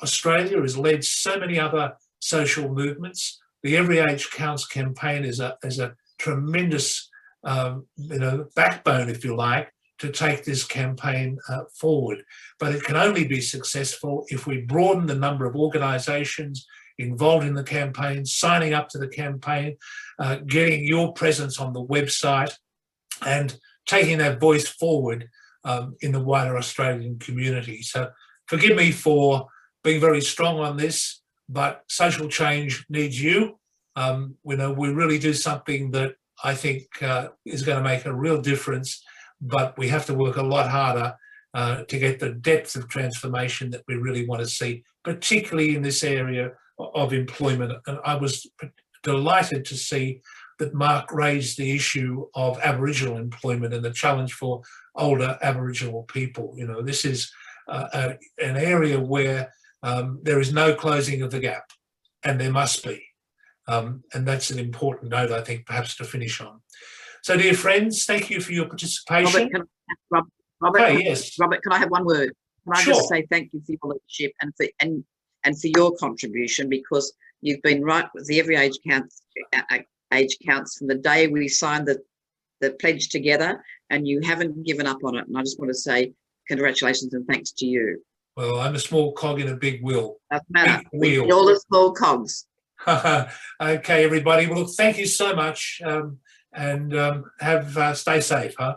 Australia has led so many other social movements. The EveryAGE Counts campaign is a tremendous backbone, if you like, to take this campaign forward. But it can only be successful if we broaden the number of organisations involved in the campaign, signing up to the campaign, getting your presence on the website, and taking that voice forward in the wider Australian community. So forgive me for being very strong on this, but social change needs you. We really do something that I think is going to make a real difference, but we have to work a lot harder to get the depth of transformation that we really want to see, particularly in this area of employment. And I was delighted to see that Mark raised the issue of Aboriginal employment and the challenge for older Aboriginal people. You know, this is an area where there is no closing of the gap, and there must be. And that's an important note, I think, perhaps to finish on. So, dear friends, thank you for your participation. Robert, can I have one word? Can I Sure. just say thank you for your leadership and for your contribution, because you've been right with the EveryAGE Counts from the day we signed the pledge together, and you haven't given up on it. And I just want to say congratulations and thanks to you. Well, I'm a small cog in a big wheel. Doesn't matter. Big wheel. You're all the small cogs. Okay, everybody. Well, thank you so much, and stay safe, huh?